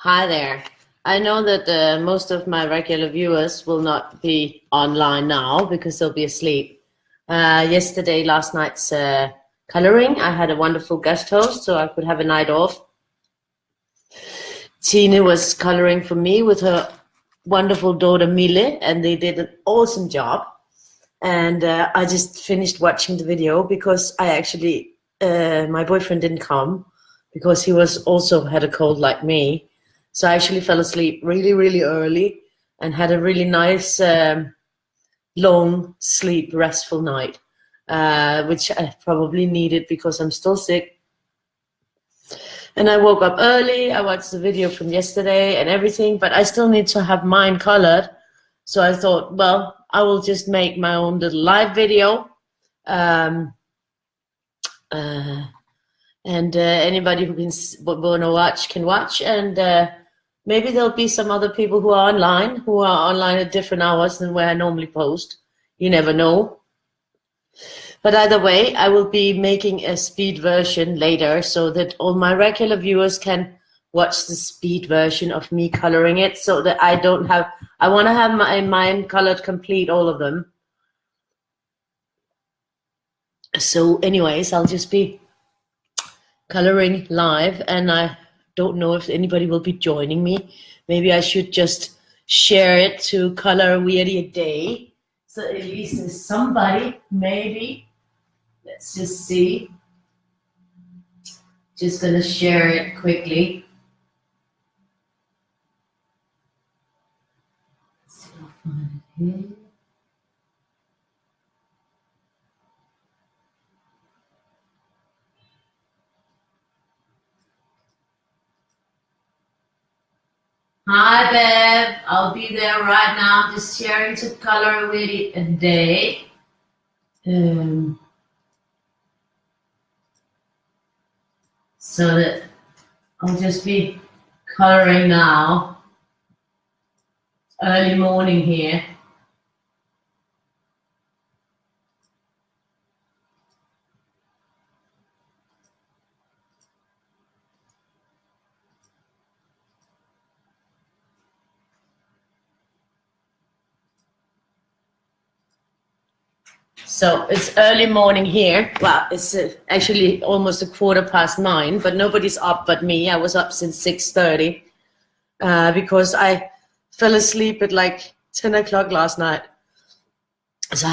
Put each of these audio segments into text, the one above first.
Hi there. I know that most of my regular viewers will not be online now because they'll be asleep. Last night's coloring, I had a wonderful guest host, so I could have a night off. Tina was coloring for me with her wonderful daughter Mille, and they did an awesome job. And I just finished watching the video because my boyfriend didn't come because he was also had a cold like me. So I actually fell asleep really, really early and had a really nice, long sleep, restful night, which I probably needed because I'm still sick. And I woke up early. I watched the video from yesterday and everything, but I still need to have mine colored. So I thought, well, I will just make my own little live video. Anybody who want to watch can watch, and maybe there'll be some other people who are online at different hours than where I normally post. You never know. But either way, I will be making a speed version later so that all my regular viewers can watch the speed version of me coloring it, so that I want to have mine colored complete, all of them. So anyways, I'll just be coloring live, and I don't know if anybody will be joining me. Maybe I should just share it to color Weirdie a day, so at least there's somebody. Maybe let's just see. Just gonna share it quickly. Let's see if I find it here. Hi, Bev. I'll be there right now. Just sharing to color Weirdie a day. So that I'll just be coloring now. Early morning here. So it's early morning here. Well, it's actually almost 9:15, but nobody's up but me. I was up since 6:30 because I fell asleep at like 10 o'clock last night. So I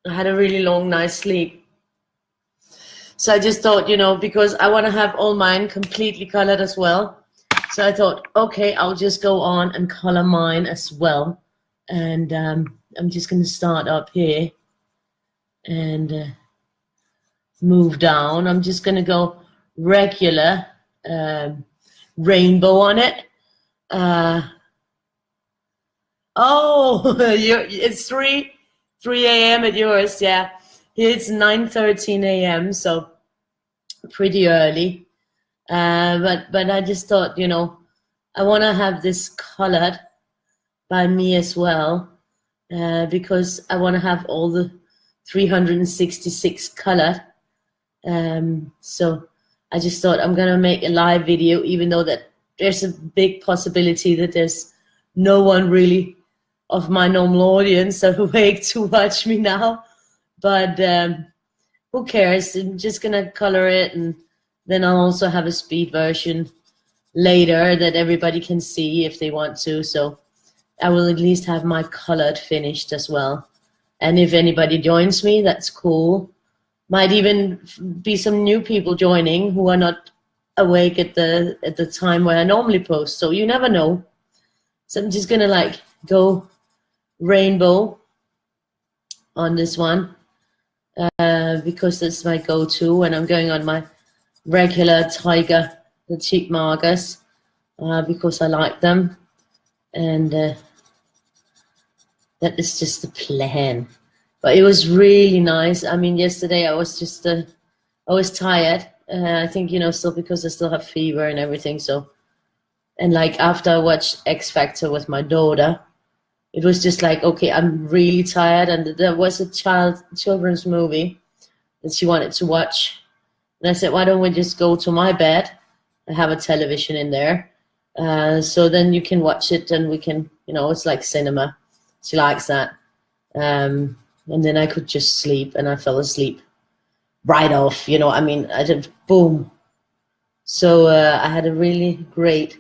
had a really long night's sleep. So I just thought, because I want to have all mine completely colored as well. So I thought, okay, I'll just go on and color mine as well. And I'm just going to start up here and move down. I'm just going to go regular rainbow on it. It's 3 a.m. at yours, yeah. Here it's 9:13 a.m., so pretty early. But I just thought, I want to have this colored by me as well, because I want to have all the 366 colored. So I just thought I'm gonna make a live video, even though that there's a big possibility that there's no one really of my normal audience awake to watch me now. But who cares? I'm just gonna color it, and then I'll also have a speed version later that everybody can see if they want to. So I will at least have my colored finished as well. And if anybody joins me, that's cool. Might even be some new people joining who are not awake at the time where I normally post. So you never know. So I'm just gonna go rainbow on this one because that's my go-to, and I'm going on my regular tiger, the cheek markers, because I like them. And that is just the plan. But it was really nice. I mean, yesterday I was just I was tired. I think, still because I still have fever and everything. So, and after I watched X Factor with my daughter, it was just okay, I'm really tired. And there was a children's movie that she wanted to watch, and I said, why don't we just go to my bed I have a television in there. So then you can watch it and we can, it's like cinema. She likes that. And then I could just sleep, and I fell asleep right off, I did boom. So I had a really great,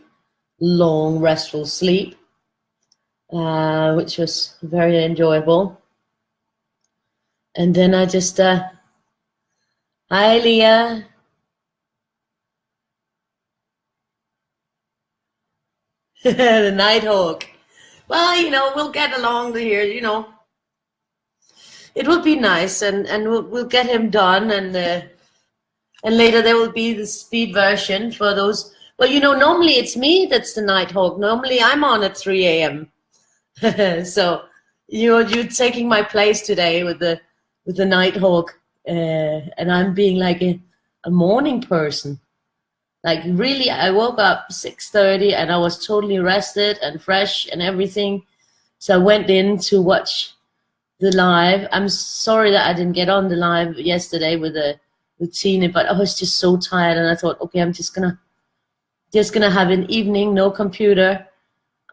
long, restful sleep, which was very enjoyable. And then I just, hi Leah. The Nighthawk. Well, we'll get along here, It will be nice, and we'll get him done, and later there will be the speed version for those. Well, normally it's me that's the Nighthawk. Normally I'm on at 3 a.m. So you're taking my place today with the Nighthawk, and I'm being like a morning person. Like really, I woke up 6:30 and I was totally rested and fresh and everything. So I went in to watch the live. I'm sorry that I didn't get on the live yesterday with Tina, but I was just so tired, and I thought, okay, I'm just gonna have an evening, no computer.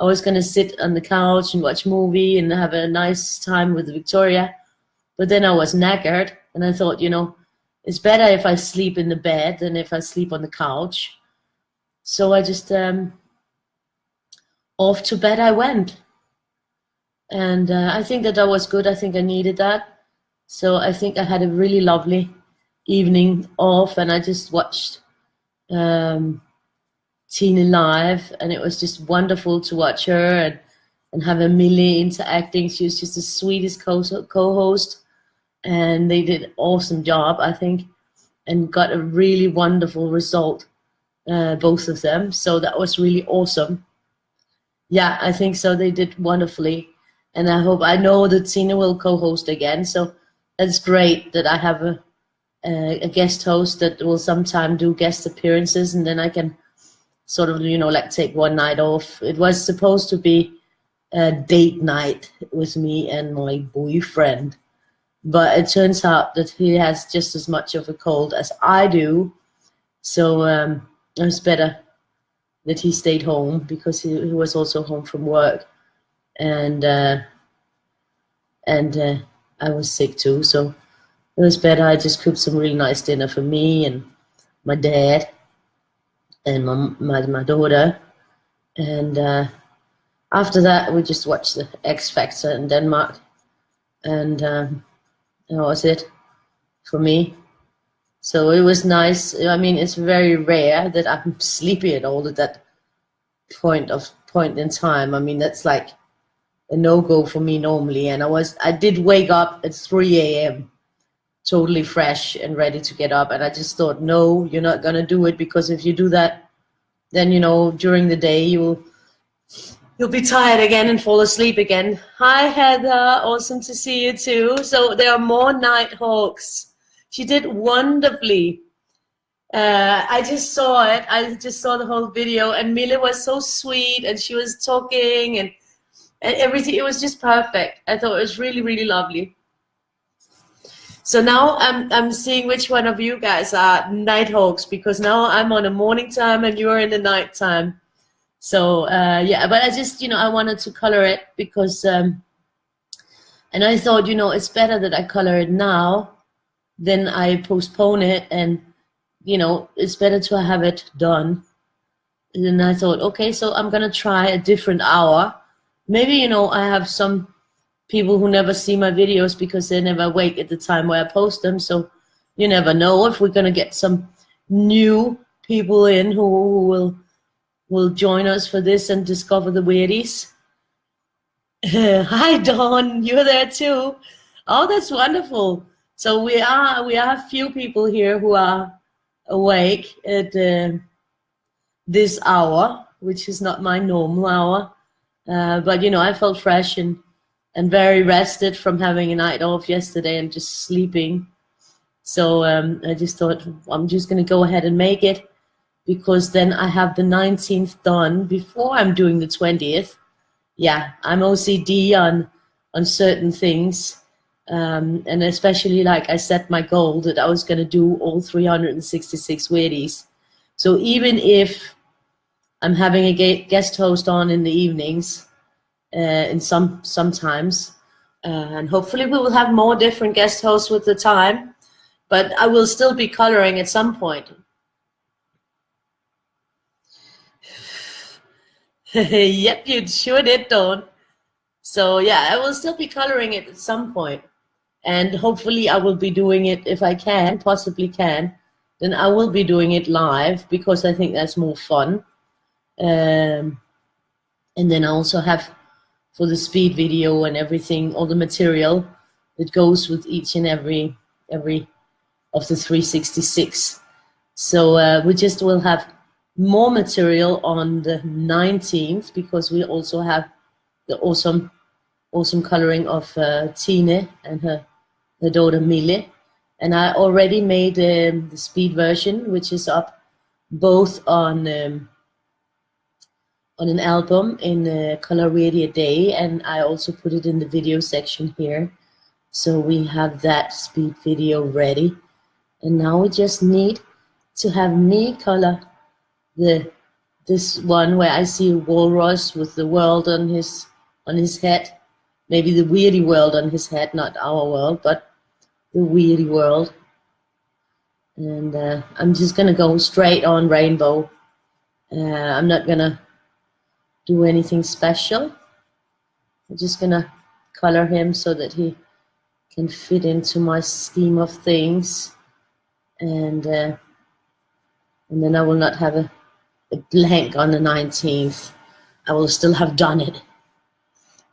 I was gonna sit on the couch and watch a movie and have a nice time with Victoria. But then I was knackered, and I thought, it's better if I sleep in the bed than if I sleep on the couch. So I just off to bed I went. And I think that was good. I think I needed that. So I think I had a really lovely evening off, and I just watched Tina live, and it was just wonderful to watch her and have Millie interacting. She was just the sweetest co-host, and they did an awesome job, I think, and got a really wonderful result, both of them. So that was really awesome. Yeah, I think so. They did wonderfully. And I know that Tina will co-host again. So that's great that I have a guest host that will sometime do guest appearances, and then I can sort of, like take one night off. It was supposed to be a date night with me and my boyfriend, but it turns out that he has just as much of a cold as I do. So it was better that he stayed home, because he was also home from work. And I was sick too, so it was better. I just cooked some really nice dinner for me and my dad and my daughter, and after that we just watched the X Factor in Denmark, and that was it for me. So it was nice. I mean, it's very rare that I'm sleepy at all at that point in time. I mean, that's like a no-go for me normally. And I did wake up at 3 a.m. totally fresh and ready to get up. And I just thought, no, you're not going to do it, because if you do that, then, during the day you'll be tired again and fall asleep again. Hi, Heather. Awesome to see you too. So there are more Nighthawks. She did wonderfully. I just saw it. I just saw the whole video, and Mille was so sweet, and she was talking and everything. It was just perfect. I thought it was really, really lovely. So now I'm seeing which one of you guys are Nighthawks, because now I'm on a morning time and you're in the night time. So yeah, but I just, I wanted to color it because, and I thought, it's better that I color it now than I postpone it, and, it's better to have it done. And then I thought, okay, so I'm going to try a different hour. Maybe, I have some people who never see my videos because they never wake at the time where I post them. So you never know if we're going to get some new people in who will join us for this and discover the Weirdies. Hi, Dawn. You're there too. Oh, that's wonderful. So we are a few people here who are awake at this hour, which is not my normal hour. But, I felt fresh and very rested from having a night off yesterday and just sleeping. So I just thought, I'm just going to go ahead and make it, because then I have the 19th done before I'm doing the 20th. Yeah, I'm OCD on certain things. And especially, like, I set my goal that I was going to do all 366 Weirdies. So even if I'm having a guest host on in the evenings, in sometimes, and hopefully we will have more different guest hosts with the time, but I will still be coloring at some point. Yep, you sure did, Dawn. So yeah, I will still be coloring it at some point, and hopefully I will be doing it, if I can, possibly can, then I will be doing it live, because I think that's more fun. And then I also have, for the speed video and everything, all the material that goes with each and every of the 366. So we just will have more material on the 19th, because we also have the awesome coloring of Tine and her daughter Mille. And I already made the speed version, which is up both on an album in Color Weirdie a Day, and I also put it in the video section here. So we have that speed video ready. And now we just need to have me color this one where I see a walrus with the world on his head. Maybe the Weirdie world on his head, not our world, but the Weirdie world. And I'm just gonna go straight on rainbow. I'm not gonna do anything special. I'm just gonna color him so that he can fit into my scheme of things. And then I will not have a blank on the 19th. I will still have done it.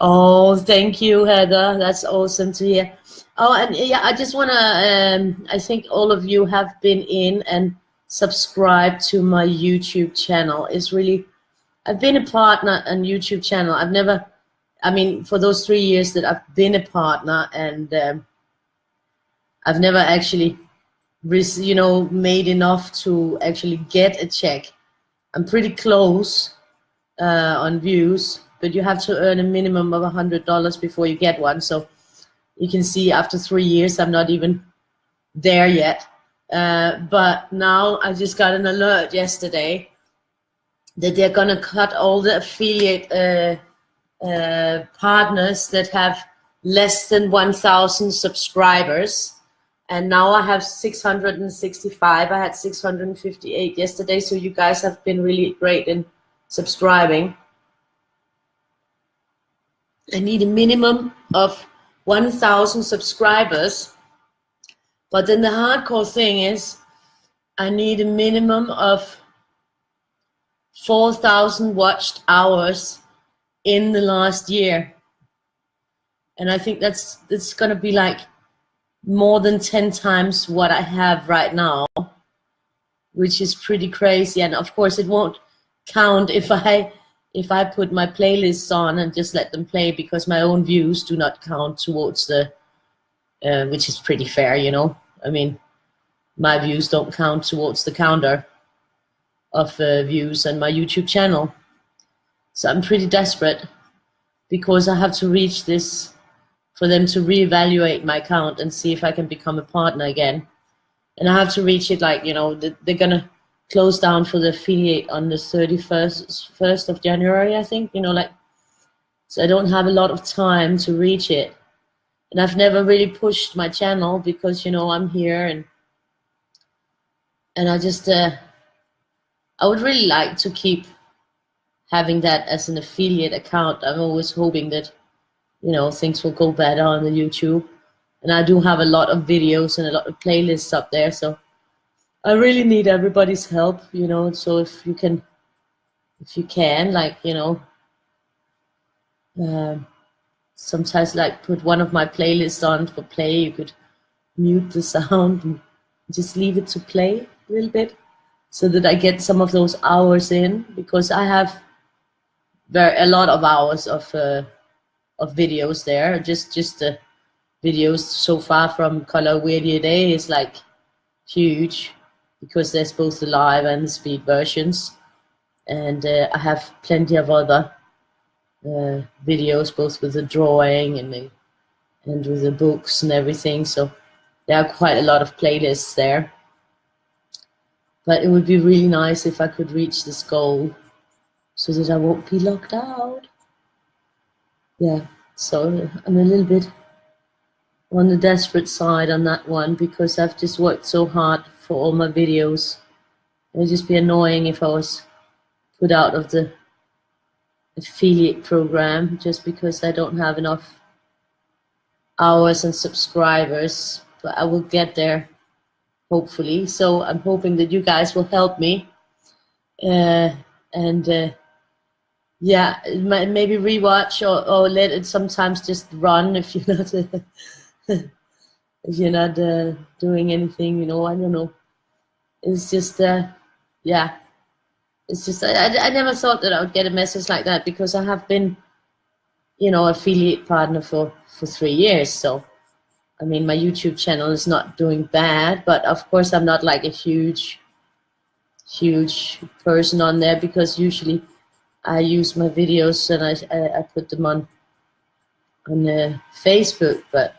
Oh, thank you, Heather. That's awesome to hear. Oh, and yeah, I just want to, I think all of you have been in and subscribed to my YouTube channel. It's really, I've been a partner on YouTube channel. I've never, I mean, for those 3 years that I've been a partner, and I've never actually, you know, made enough to actually get a check. I'm pretty close on views, but you have to earn a minimum of $100 before you get one. So you can see after 3 years, I'm not even there yet. But now I just got an alert yesterday that they're gonna cut all the affiliate partners that have less than 1,000 subscribers. And now I have 665. I had 658 yesterday. So you guys have been really great in subscribing. I need a minimum of 1,000 subscribers. But then the hardcore thing is I need a minimum of 4,000 watched hours in the last year. And I think that's going to be like more than 10 times what I have right now, which is pretty crazy. And of course it won't count if I put my playlists on and just let them play, because my own views do not count towards the, which is pretty fair, you know. I mean, my views don't count towards the counter of views on my YouTube channel. So I'm pretty desperate, because I have to reach this for them to reevaluate my account and see if I can become a partner again. And I have to reach it, like, you know, they're gonna close down for the affiliate on the 1st of January, I think, you know, like, so I don't have a lot of time to reach it. And I've never really pushed my channel because, you know, I'm here, and I just, I would really like to keep having that as an affiliate account. I'm always hoping that, you know, things will go better on the YouTube. And I do have a lot of videos and a lot of playlists up there, so I really need everybody's help, you know. So if you can, like, you know, sometimes like put one of my playlists on for play, you could mute the sound and just leave it to play a little bit, so that I get some of those hours in, because I have a lot of hours of videos there. Just the videos so far from Color Weirdie a Day is like huge, because there's both the live and the speed versions. And I have plenty of other videos, both with the drawing and with the books and everything. So there are quite a lot of playlists there. But it would be really nice if I could reach this goal so that I won't be locked out. Yeah, so I'm a little bit on the desperate side on that one because I've just worked so hard for all my videos. It would just be annoying if I was put out of the affiliate program just because I don't have enough hours and subscribers, but I will get there hopefully. So I'm hoping that you guys will help me and yeah, maybe rewatch or let it sometimes just run if you're not if you're not doing anything, you know. I don't know. It's just yeah, it's just I never thought that I would get a message like that because I have been, you know, affiliate partner for 3 years. So I mean, my YouTube channel is not doing bad, but of course I'm not like a huge person on there because usually I use my videos and I put them on Facebook, but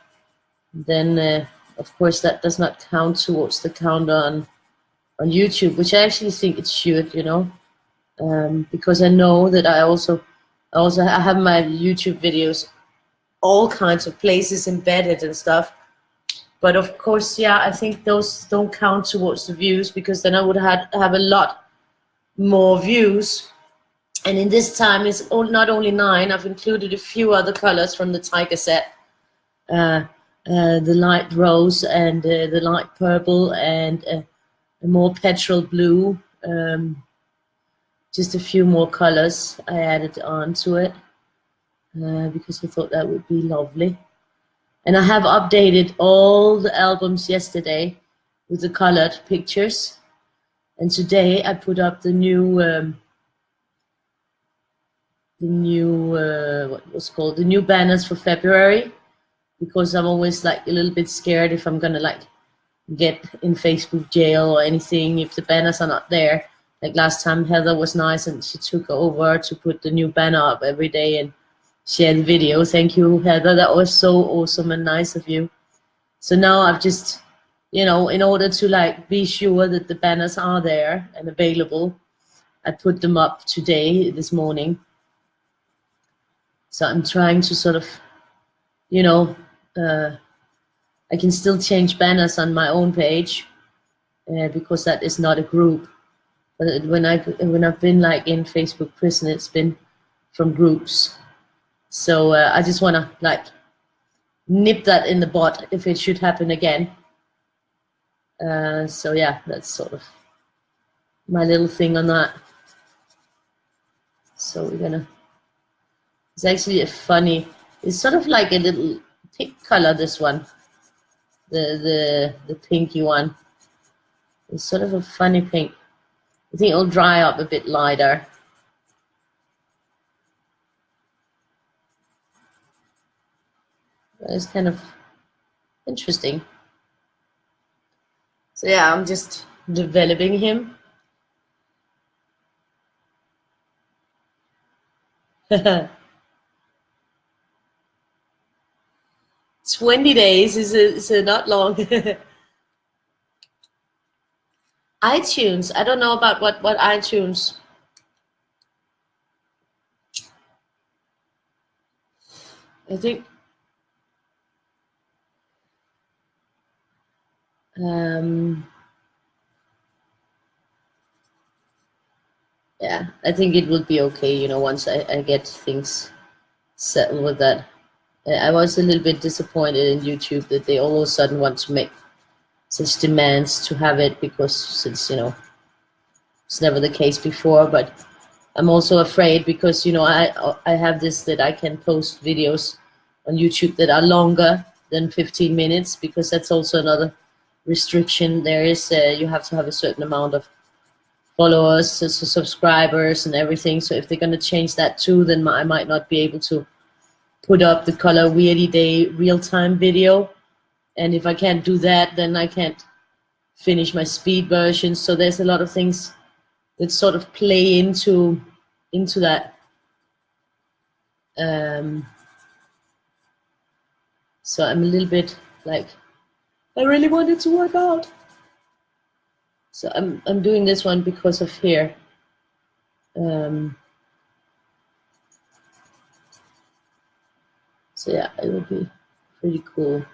then of course that does not count towards the count on YouTube, which I actually think it should, you know, because I know that I have my YouTube videos all kinds of places embedded and stuff. But of course, yeah, I think those don't count towards the views because then I would have a lot more views. And in this time, it's not only 9. I've included a few other colors from the tiger set, the light rose and the light purple and a more petrol blue. Just a few more colors I added on to it because I thought that would be lovely. And I have updated all the albums yesterday with the colored pictures. And today I put up the new what was called the new banners for February, because I'm always like a little bit scared if I'm gonna like get in Facebook jail or anything if the banners are not there. Like last time Heather was nice and she took over to put the new banner up every day and share the video. Thank you, Heather. That was so awesome and nice of you. So now I've just, you know, in order to like be sure that the banners are there and available, I put them up today, this morning. So I'm trying to sort of, you know, I can still change banners on my own page because that is not a group. But when I've been like in Facebook prison, it's been from groups. So I just want to like nip that in the bud if it should happen again. So yeah, that's sort of my little thing on that. So we're gonna. It's actually a funny. It's sort of like a little pink color. This one, the pinky one. It's sort of a funny pink. I think it'll dry up a bit lighter. It's kind of interesting. So yeah, I'm just developing him. 20 days is not long. iTunes. I don't know about what iTunes. I think yeah, I think it will be okay, you know, once I get things settled with that. I was a little bit disappointed in YouTube that they all of a sudden want to make such demands to have it, because since, you know, it's never the case before. But I'm also afraid because, you know, I have this that I can post videos on YouTube that are longer than 15 minutes, because that's also another restriction. There is you have to have a certain amount of followers, so subscribers and everything. So if they're going to change that too, then I might not be able to put up the color Weirdie Day real-time video. And if I can't do that, then I can't finish my speed version. So there's a lot of things that sort of play into that. So I'm a little bit like, I really want it to work out. So I'm doing this one because of here. So yeah, it would be pretty cool.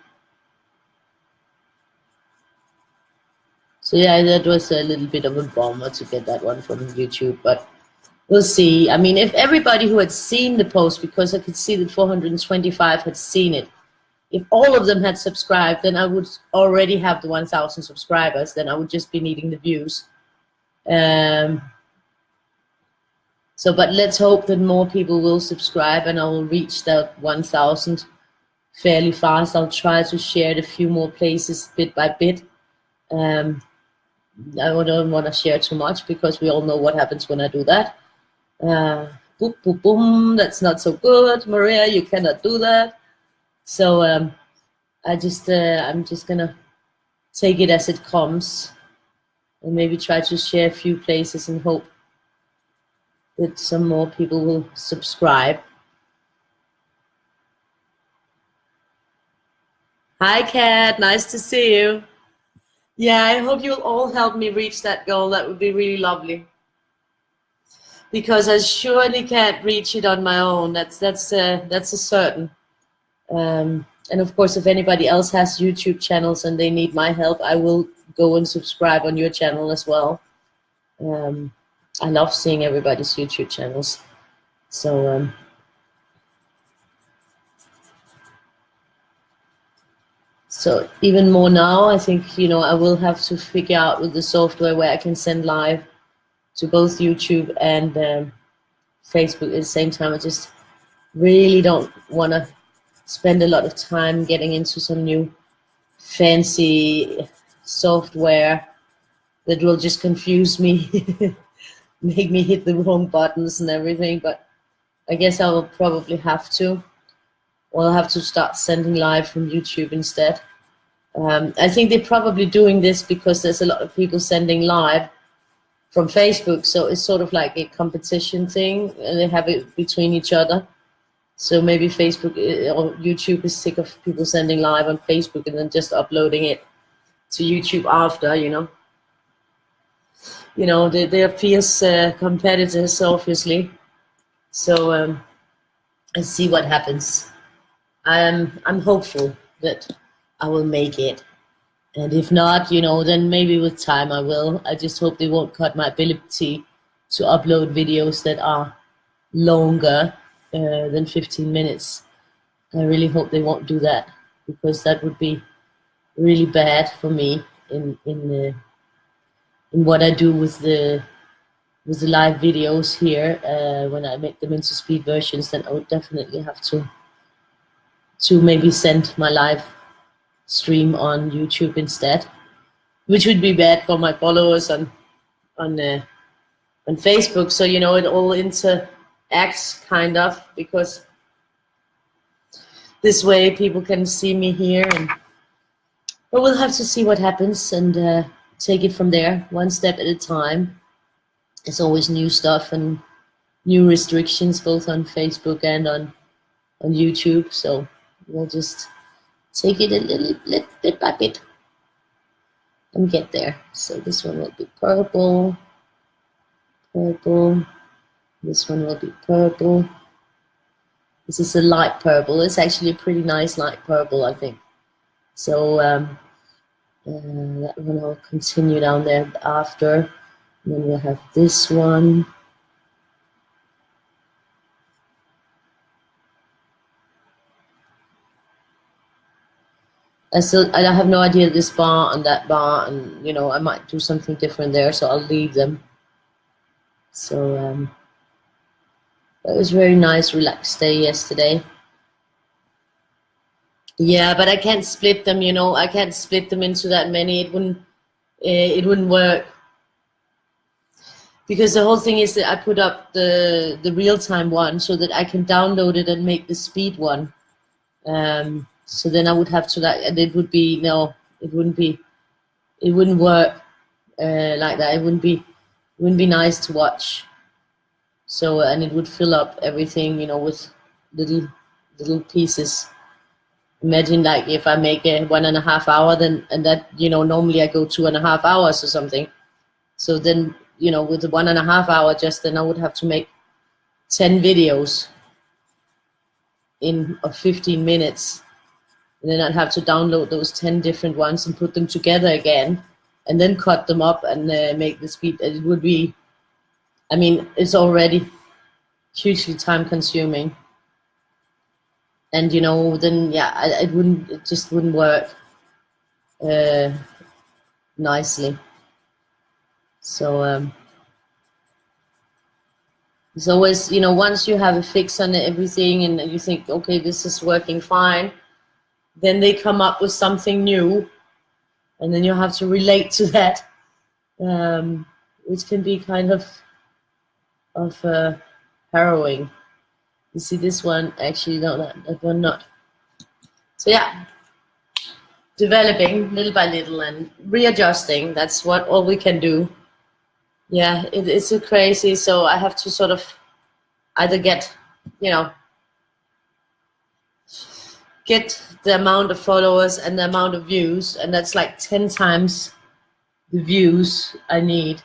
So yeah, that was a little bit of a bummer to get that one from YouTube, but we'll see. I mean, if everybody who had seen the post, because I could see that 425 had seen it, if all of them had subscribed, then I would already have the 1,000 subscribers. Then I would just be needing the views. So, but let's hope that more people will subscribe and I will reach that 1,000 fairly fast. I'll try to share it a few more places bit by bit. I don't want to share too much because we all know what happens when I do that. Boom, boom, boom. That's not so good, Maria. You cannot do that. So I'm just gonna take it as it comes, and maybe try to share a few places and hope that some more people will subscribe. Hi, Kat. Nice to see you. Yeah, I hope you'll all help me reach that goal. That would be really lovely. Because I surely can't reach it on my own. That's a certain. And of course, if anybody else has YouTube channels and they need my help, I will go and subscribe on your channel as well. I love seeing everybody's YouTube channels. So so even more now, I think, you know, I will have to figure out with the software where I can send live to both YouTube and Facebook at the same time. I just really don't want to spend a lot of time getting into some new fancy software that will just confuse me, make me hit the wrong buttons and everything. But I guess I will probably have to. Or I'll have to start sending live from YouTube instead. I think they're probably doing this because there's a lot of people sending live from Facebook, so it's sort of like a competition thing, and they have it between each other. So maybe Facebook or YouTube is sick of people sending live on Facebook and then just uploading it to YouTube after, you know. You know, they're fierce competitors, obviously. So let's see what happens. I'm hopeful that I will make it. And if not, you know, then maybe with time I will. I just hope they won't cut my ability to upload videos that are longer than 15 minutes. I really hope they won't do that, because that would be really bad for me in what I do with the live videos here. When I make them into speed versions, then I would definitely have to maybe send my live stream on YouTube instead, which would be bad for my followers on Facebook. So, you know, it all interacts kind of, because this way people can see me here, but we'll have to see what happens and take it from there, one step at a time. There's always new stuff and new restrictions both on Facebook and on YouTube, so we'll just take it a little bit by bit and get there. So this one will be purple, purple. This one will be purple. This is a light purple. It's actually a pretty nice light purple, I think. So that one I'll continue down there after. And then we'll have this one. I have no idea this bar and that bar, and you know, I might do something different there, so I'll leave them. So that was a very nice, relaxed day yesterday. Yeah, but I can't split them, you know. I can't split them into that many. It wouldn't work. Because the whole thing is that I put up the real-time one so that I can download it and make the speed one. So then I would have to, like, and it would be, no, it wouldn't work like that. It wouldn't be nice to watch. So, and it would fill up everything, you know, with little pieces. Imagine, like, if I make a 1.5 hour, then, and that, you know, normally I go 2.5 hours or something. So then, you know, with the 1.5 hour, just then I would have to make 10 videos in 15 minutes. And then I'd have to download those 10 different ones and put them together again, and then cut them up and make the speed. It would be, I mean, it's already hugely time consuming. And, you know, then, yeah, it just wouldn't work nicely. So it's always, you know, once you have a fix on everything and you think, okay, this is working fine, then they come up with something new, and then you have to relate to that, which can be kind of harrowing. You see this one, actually, no, that one not. So yeah, developing little by little and readjusting. That's what all we can do. Yeah, it's so crazy. So I have to sort of either get, you know, get the amount of followers and the amount of views, and that's like 10 times the views I need,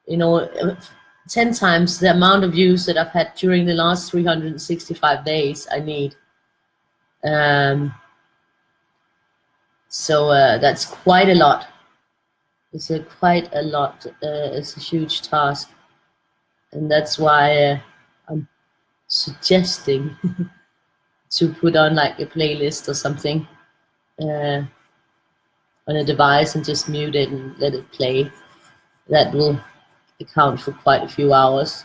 you know, 10 times the amount of views that I've had during the last 365 days I need. So that's quite a lot. It's quite a lot. It's a huge task, and that's why I'm suggesting to put on like a playlist or something on a device and just mute it and let it play. That will account for quite a few hours.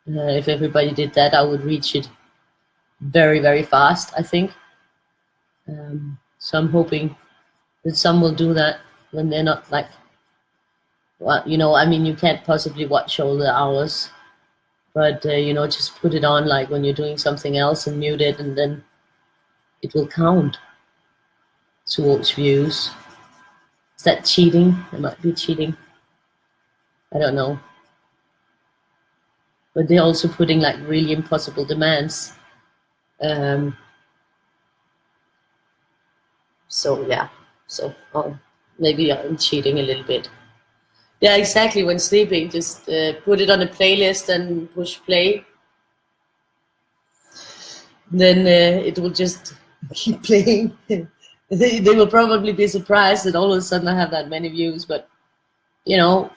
If everybody did that, I would reach it very, very fast, I think. So I'm hoping that some will do that when they're not like, well, you know, I mean, you can't possibly watch all the hours, but, you know, just put it on like when you're doing something else and mute it, and then it will count towards views. Is that cheating? It might be cheating. I don't know. But they're also putting like really impossible demands. So yeah, so maybe I'm cheating a little bit. Yeah, exactly. When sleeping, just put it on a playlist and push play. Then it will just keep playing. They will probably be surprised that all of a sudden I have that many views, but you know,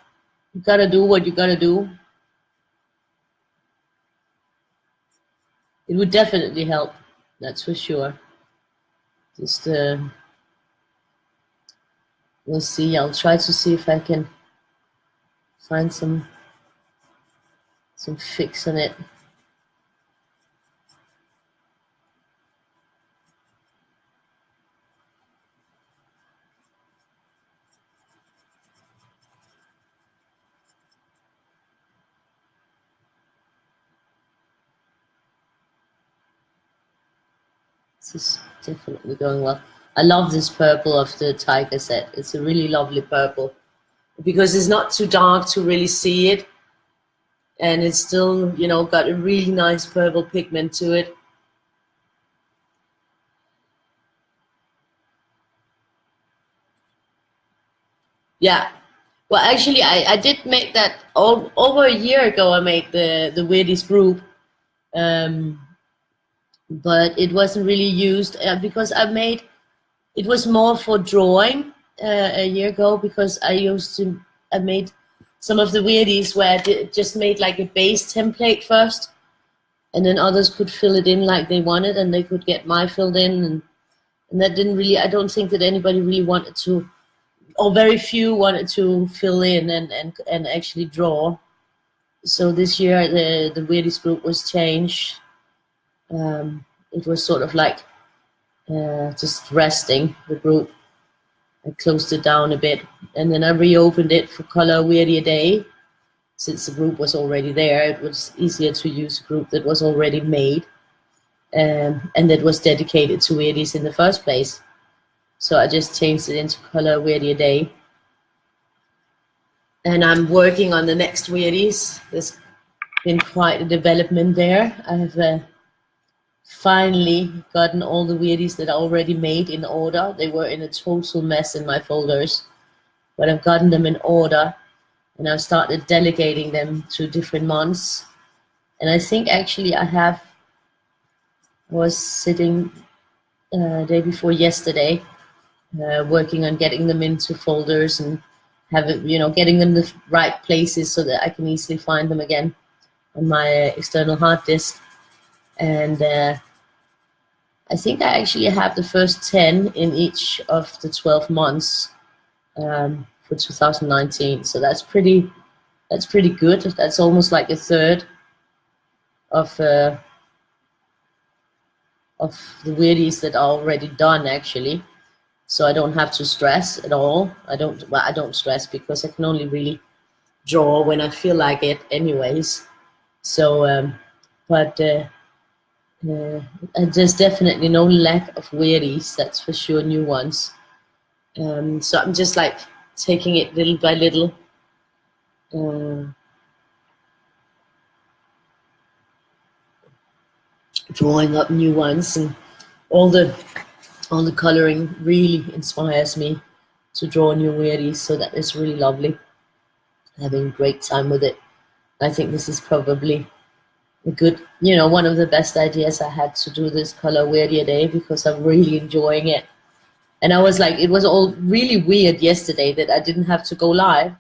you gotta do what you gotta do. It would definitely help, that's for sure. Just we'll see. I'll try to see if I can find some fix on it. This is definitely going well. I love this purple of the tiger set. It's a really lovely purple because it's not too dark to really see it, and it's still, you know, got a really nice purple pigment to it. Yeah, well, actually, I did make that over a year ago. I made the Weirdie's group, but it wasn't really used because it was more for drawing a year ago, because I made some of the Weirdies where I just made like a base template first, and then others could fill it in like they wanted, and they could get my filled in, and that didn't really, I don't think that anybody really wanted to, or very few wanted to fill in and actually draw. So this year the Weirdie's group was changed. It was sort of like just resting the group. I closed it down a bit, and then I reopened it for Color Weirdie a Day. Since the group was already there, it was easier to use a group that was already made and that was dedicated to Weirdies in the first place. So I just changed it into Color Weirdie a Day. And I'm working on the next Weirdies. There's been quite a development there. I have finally gotten all the Weirdies that I already made in order. They were in a total mess in my folders, but I've gotten them in order. and I started delegating them to different months. And I think actually I was sitting day before yesterday, working on getting them into folders and getting them the right places so that I can easily find them again on my external hard disk. And I think I actually have the first 10 in each of the 12 months for 2019. So that's pretty good. That's almost like a third of the Weirdies that are already done, actually. So I don't have to stress at all. I don't stress because I can only really draw when I feel like it anyways. So, there's definitely no lack of Weirdies, that's for sure, new ones. So I'm just like taking it little by little. Drawing up new ones, and all the coloring really inspires me to draw new Weirdies, so that is really lovely. Having a great time with it. I think this is probably a good, one of the best ideas I had to do this color Weirdie day, because I'm really enjoying it. And I was like, it was all really weird yesterday that I didn't have to go live.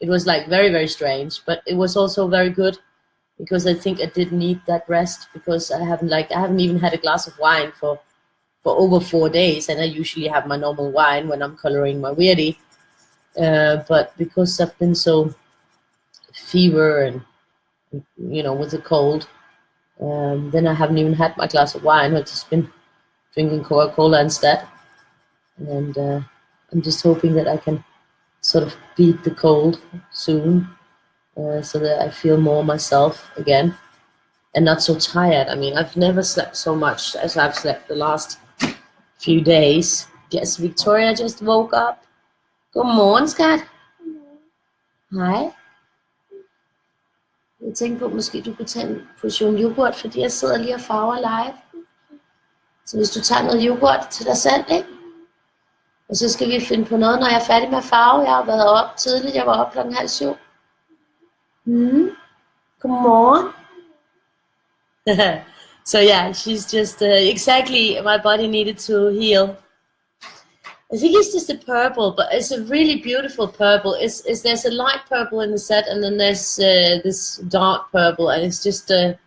It was like very, very strange, but it was also very good, because I think I did need that rest, because I haven't even had a glass of wine for over 4 days, and I usually have my normal wine when I'm coloring my Weirdie. But because I've been so fever and with the cold, then I haven't even had my glass of wine. I've just been drinking Coca-Cola instead, and I'm just hoping that I can sort of beat the cold soon, so that I feel more myself again and not so tired. I mean, I've never slept so much as I've slept the last few days. Yes, Victoria just woke up. Godmorgen, skat. Hej. Jeg tænkte på, måske du kunne tage en portion yoghurt, fordi jeg sidder lige og farver live. Så hvis du tager noget yoghurt til dig selv, ikke? Og så skal vi finde på noget, når jeg er færdig med at farve. Jeg har været op tidligt, jeg var op 6:30. Godmorgen. So yeah, she's just exactly, my body needed to heal. I think it's just a purple, but it's a really beautiful purple. There's a light purple in the set, and then there's this dark purple, and it's just a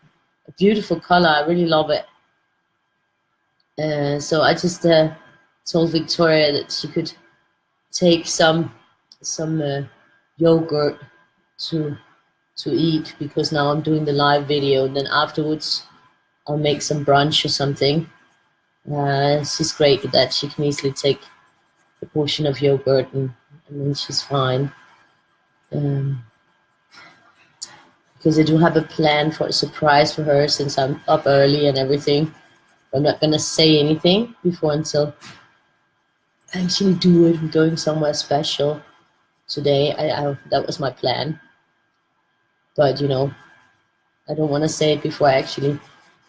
beautiful color. I really love it. So I just told Victoria that she could take some yogurt to eat, because now I'm doing the live video, and then afterwards I'll make some brunch or something. She's great at that. She can easily take a portion of yogurt, and then she's fine. Because I do have a plan for a surprise for her, since I'm up early and everything. I'm not gonna say anything until I actually do it. I'm going somewhere special today. That was my plan. But I don't want to say it before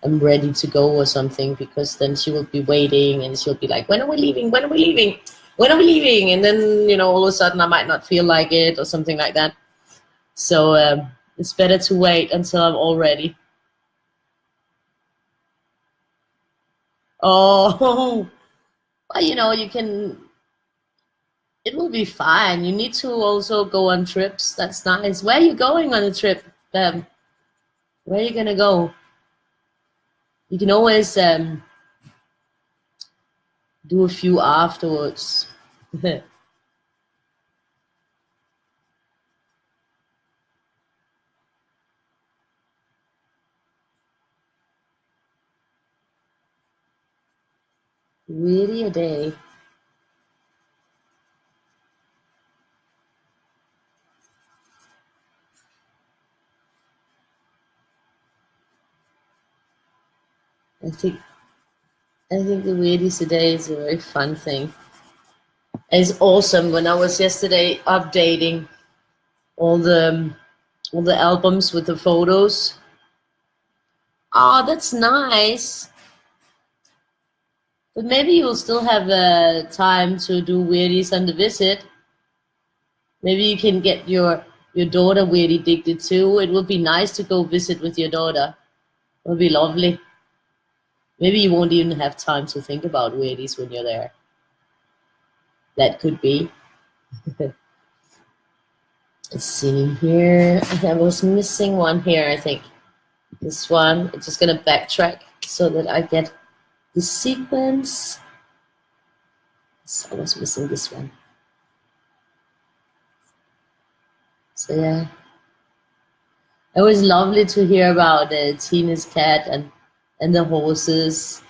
I'm ready to go or something, because then she will be waiting and she'll be like, when are we leaving? When are we leaving? When are we leaving? And then, all of a sudden I might not feel like it or something like that. So it's better to wait until I'm all ready. Oh, well, it will be fine. You need to also go on trips. That's nice. Where are you going on a trip? Where are you gonna go? You can always do a few afterwards. Really a day. I think the Weirdie today is a very fun thing. It's awesome. When I was yesterday updating all the albums with the photos. Oh, that's nice. But maybe you will still have time to do Weirdies on the visit. Maybe you can get your Your daughter Weirdie digged it too. It would be nice to go visit with your daughter. It would be lovely. Maybe you won't even have time to think about Weirdies when you're there. That could be. Let's see here. I was missing one here, I think. This one. I'm just gonna backtrack so that I get the sequence. So I was missing this one. So yeah. It was lovely to hear about Tina's cat and the horses.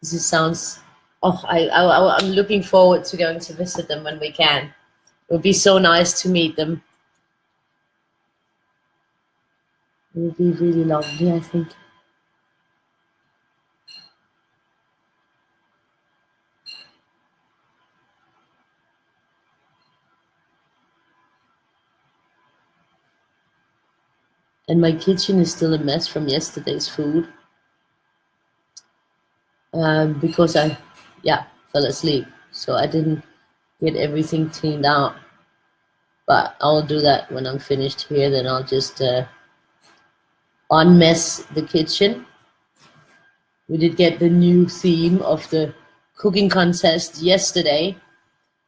This sounds. Oh, I'm looking forward to going to visit them when we can. It would be so nice to meet them. It would be really lovely, I think. And my kitchen is still a mess from yesterday's food. Because I fell asleep. So I didn't get everything cleaned out. But I'll do that when I'm finished here. Then I'll just unmess the kitchen. We did get the new theme of the cooking contest yesterday.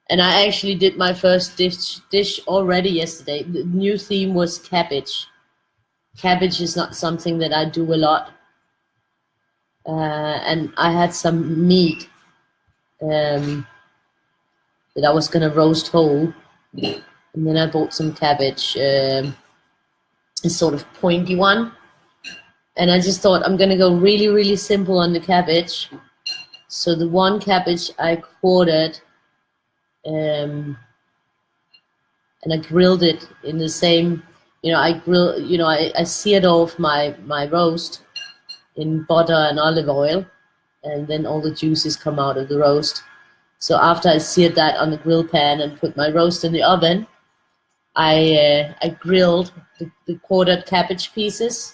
And I actually did my first dish already yesterday. The new theme was cabbage. Cabbage is not something that I do a lot. And I had some meat that I was gonna roast whole. And then I bought some cabbage, a sort of pointy one. And I just thought I'm gonna go really, really simple on the cabbage. So the one cabbage I quartered, and I grilled it in the same, I seared off my roast in butter and olive oil, and then all the juices come out of the roast. So after I seared that on the grill pan and put my roast in the oven, I grilled the quartered cabbage pieces.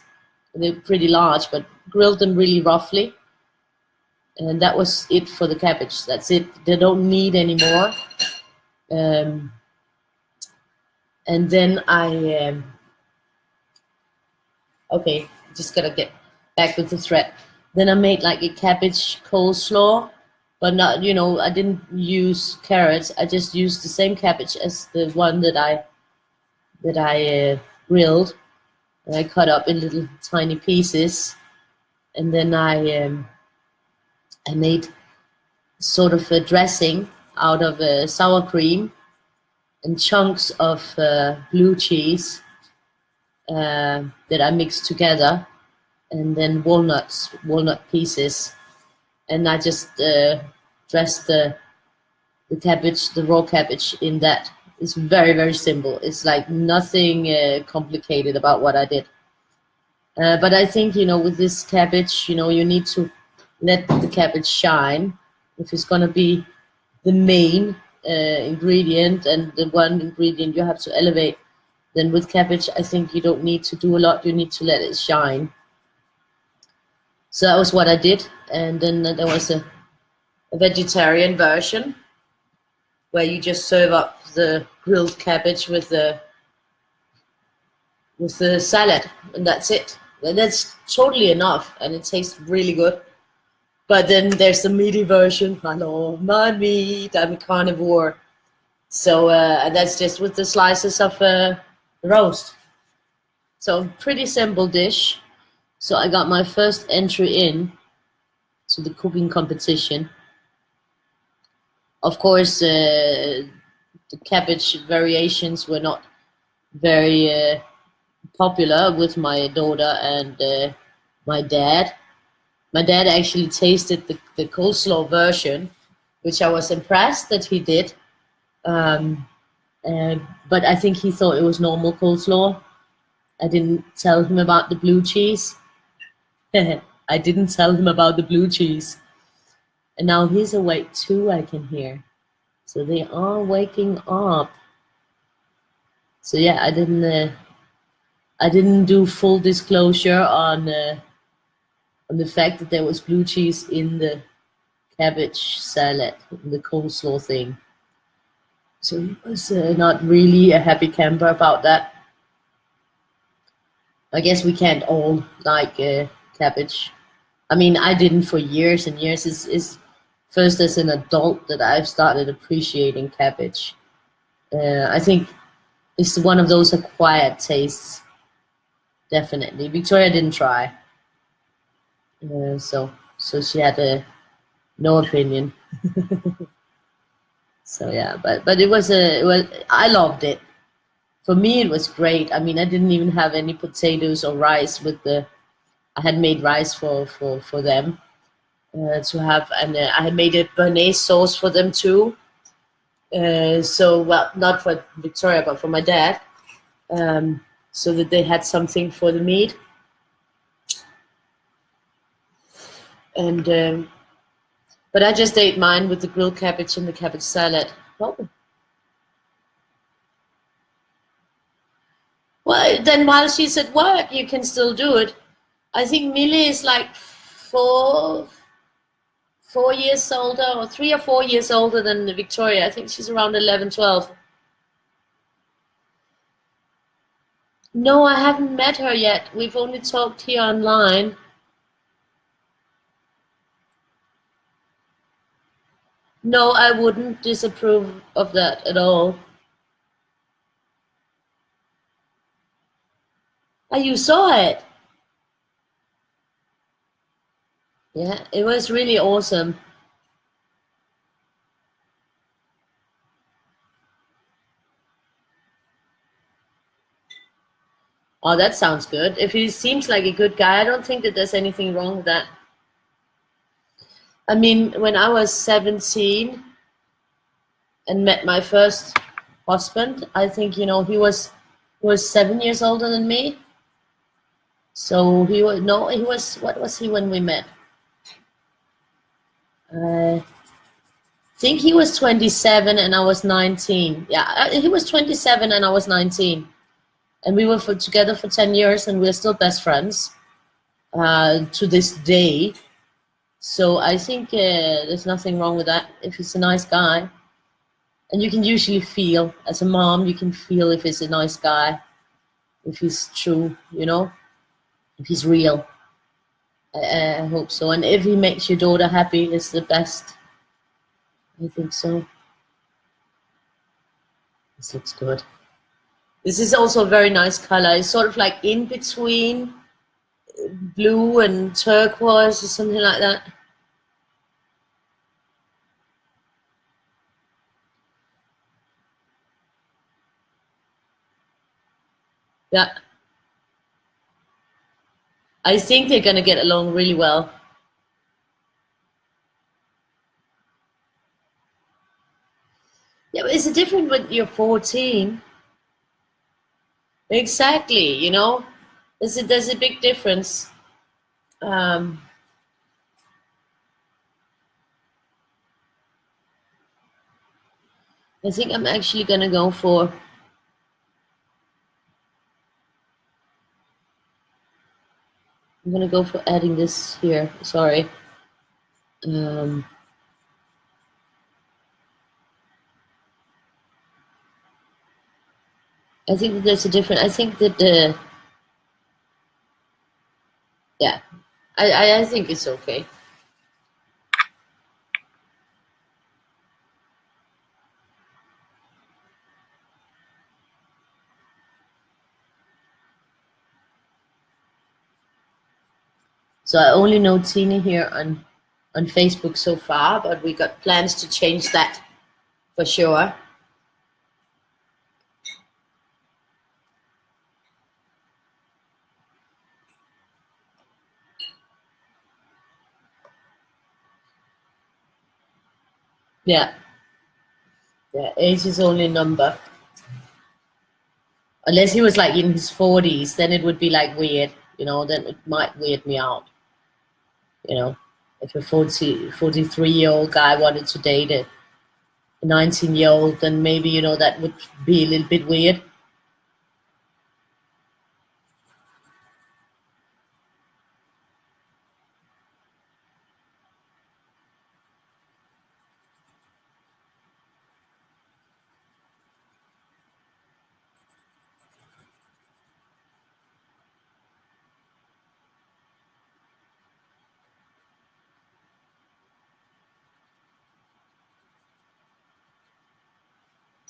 They're pretty large, but grilled them really roughly. And that was it for the cabbage. That's it. They don't need any more. And then okay, just gotta get back with the thread. Then I made like a cabbage coleslaw, but not, I didn't use carrots. I just used the same cabbage as the one that I grilled, and I cut up in little tiny pieces. And then I made sort of a dressing out of sour cream and chunks of blue cheese that I mixed together, and then walnut pieces. And I just dressed the cabbage, the raw cabbage, in that. It's very, very simple. It's like nothing complicated about what I did. But I think, with this cabbage, you need to let the cabbage shine. If it's going to be the main ingredient and the one ingredient you have to elevate, then with cabbage, I think you don't need to do a lot. You need to let it shine. So that was what I did. And then there was a vegetarian version where you just serve up the grilled cabbage with the salad, and that's it. And that's totally enough, and it tastes really good. But then there's the meaty version. I love my meat. I'm a carnivore. So that's just with the slices of roast. So pretty simple dish. So I got my first entry in to the cooking competition. Of course, the cabbage variations were not very popular with my daughter and my dad. My dad actually tasted the coleslaw version, which I was impressed that he did. But I think he thought it was normal coleslaw. I didn't tell him about the blue cheese. I didn't tell him about the blue cheese. And now he's awake too, I can hear. So they are waking up. So yeah, I didn't do full disclosure on the fact that there was blue cheese in the cabbage salad, in the coleslaw thing. So he was not really a happy camper about that. I guess we can't all like cabbage. I mean, I didn't for years and years. It's first as an adult that I've started appreciating cabbage. I think it's one of those acquired tastes, definitely. Victoria didn't try, so she had no opinion. So yeah, but it was I loved it. For me, it was great. I mean, I didn't even have any potatoes or rice with the. I had made rice for them to have, and I had made a béarnaise sauce for them too. So well, not for Victoria, but for my dad, so that they had something for the meat. And but I just ate mine with the grilled cabbage and the cabbage salad. Oh. Well, then while she's at work, you can still do it. I think Millie is like 4 years older, or 3 or 4 years older than Victoria. I think she's around 11, 12. No, I haven't met her yet. We've only talked here online. No, I wouldn't disapprove of that at all. Oh, you saw it? Yeah, it was really awesome. Oh, that sounds good. If he seems like a good guy, I don't think that there's anything wrong with that. I mean, when I was 17 and met my first husband, I think, he was 7 years older than me. So he was no, he was what was he when we met? I think he was 27 and I was 19. Yeah, he was 27 and I was 19, and we were together for 10 years, and we're still best friends to this day. So I think there's nothing wrong with that if he's a nice guy. And you can usually feel, as a mom, you can feel if he's a nice guy, if he's true, if he's real. I hope so. And if he makes your daughter happy, it's the best. I think so. This looks good. This is also a very nice color. It's sort of like in between blue and turquoise or something like that. Yeah. I think they're going to get along really well. Yeah, but it's different when you're 14. Exactly, there's a big difference. Um, I think I'm actually gonna go for. I'm gonna go for adding this here. Sorry. Um, I think that there's a different. I think that yeah, I think it's okay. So I only know Tina here on Facebook so far, but we got plans to change that for sure. Yeah, yeah. Age is only a number. Unless he was like in his 40s, then it would be like weird, then it might weird me out, you know. If a 43-year-old guy wanted to date a 19-year-old, then maybe, that would be a little bit weird.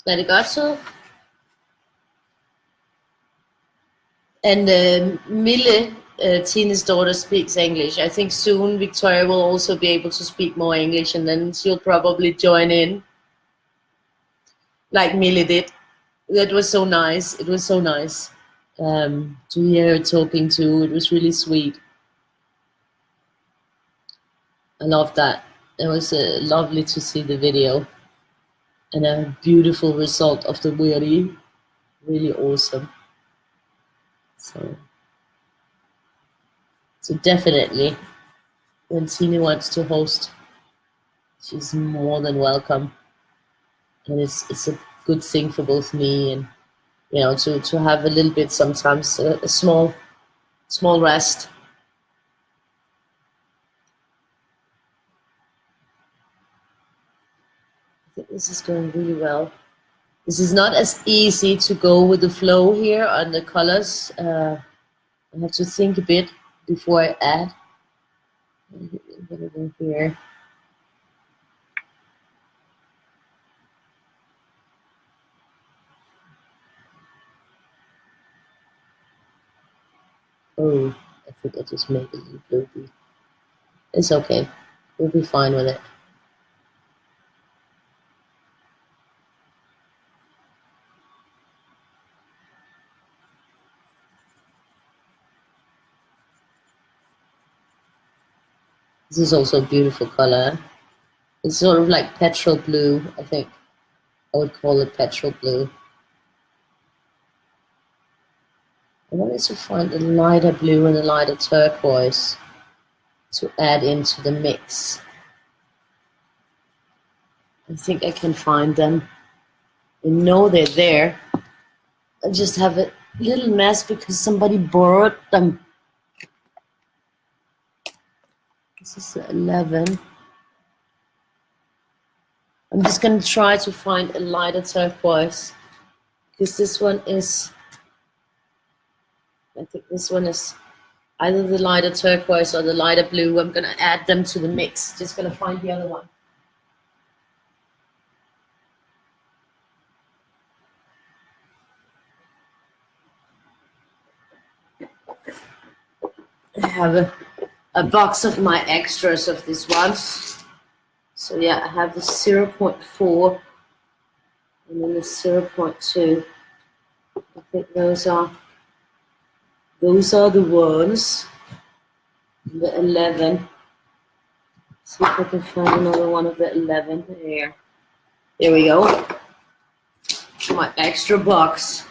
Er det godt så? And Mille, Tina's daughter, speaks English. I think soon Victoria will also be able to speak more English, and then she'll probably join in like Mille did. That was so nice. It was so nice to hear her talking too. It was really sweet. I love that. It was lovely to see the video and a beautiful result of the Weirdie. Really awesome. So definitely, when Tina wants to host, she's more than welcome. And it's a good thing for both me and, you know, to have a little bit sometimes, a small rest. I think this is going really well. This is not as easy to go with the flow here on the colors. I have to think a bit before I add. I'm gonna go here. Oh, I think I just made a little bloopy. It's okay. We'll be fine with it. This is also a beautiful color. It's sort of like petrol blue, I think. I would call it petrol blue. I wanted to find a lighter blue and a lighter turquoise to add into the mix. I think I can find them. I know they're there. I just have a little mess because somebody borrowed them. This is 11. I'm just going to try to find a lighter turquoise because this one is, I think this one is either the lighter turquoise or the lighter blue. I'm going to add them to the mix. Just going to find the other one. I have a box of my extras of this one. So yeah, I have the 0.4 and then the 0.2. I think those are the ones. The 11. See if I can find another one of the 11 here. There we go. My extra box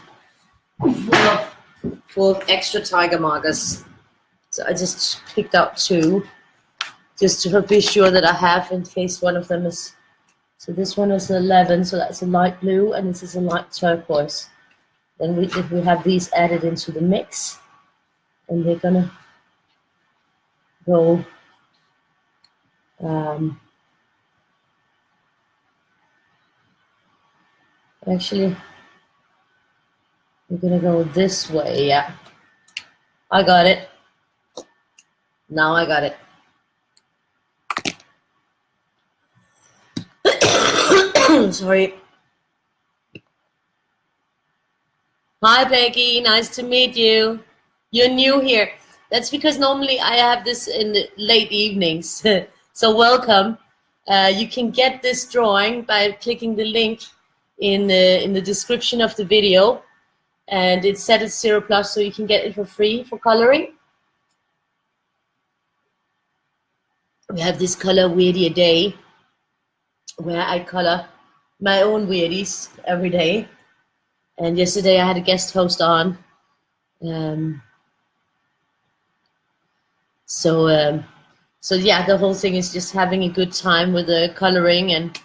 full of extra tiger markers. So I just picked out 2, just to be sure that I have in case one of them is. So this one is 11, so that's a light blue, and this is a light turquoise. Then we have these added into the mix, and they're gonna go. Actually, we're gonna go this way. Yeah, I got it. Now I got it. Sorry. Hi, Becky. Nice to meet you. You're new here. That's because normally I have this in the late evenings. So welcome. You can get this drawing by clicking the link in the description of the video. And it's set at 0+, so you can get it for free for coloring. We have this color Weirdie a day, where I color my own Weirdies every day. And yesterday I had a guest host on. So yeah, the whole thing is just having a good time with the coloring. And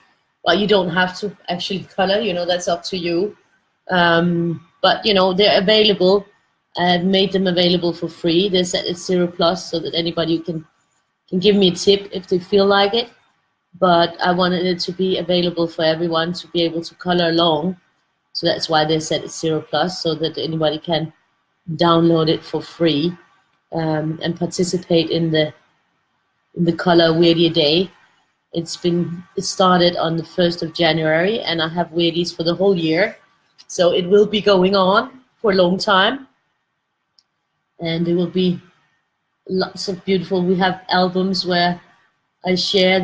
well, you don't have to actually color, you know, that's up to you. But you know, they're available. I've made them available for free. They're set at 0+, so that anybody can give me a tip if they feel like it. But I wanted it to be available for everyone to be able to color along. So that's why they set it 0+, so that anybody can download it for free and participate in the color Weirdie a day. It started on the 1st of January, and I have Weirdies for the whole year. So it will be going on for a long time. And there will be lots of beautiful, we have albums where I share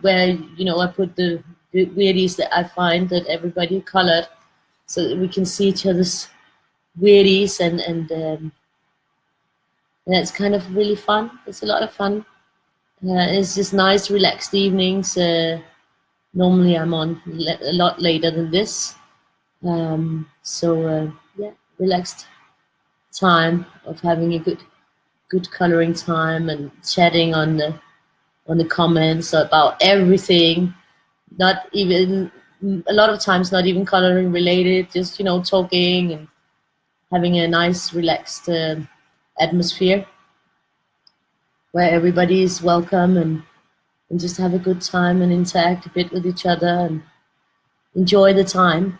where, you know, I put the Weirdies that I find that everybody colored, so that we can see each other's Weirdies, and it's kind of really fun. It's a lot of fun. It's just nice, relaxed evenings. Normally I'm on a lot later than this. Yeah, relaxed time of having a good coloring time and chatting on the comments about everything. Not even, a lot of times not even coloring related, just, you know, talking and having a nice relaxed atmosphere where everybody is welcome, and just have a good time and interact a bit with each other and enjoy the time.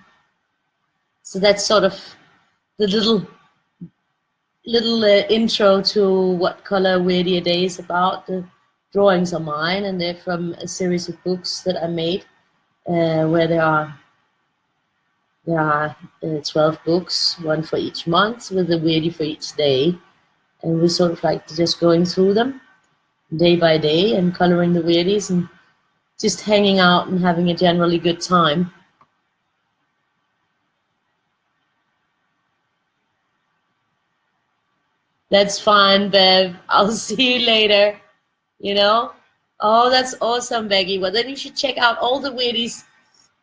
So that's sort of the little intro to what Color Weirdie a Day is about. The drawings are mine, and they're from a series of books that I made, where there are 12 books, one for each month, with a Weirdie for each day. And we're sort of like just going through them day by day and coloring the Weirdies and just hanging out and having a generally good time. That's fine, Bev. I'll see you later. You know? Oh, that's awesome, Becky. Well, then you should check out all the Weirdies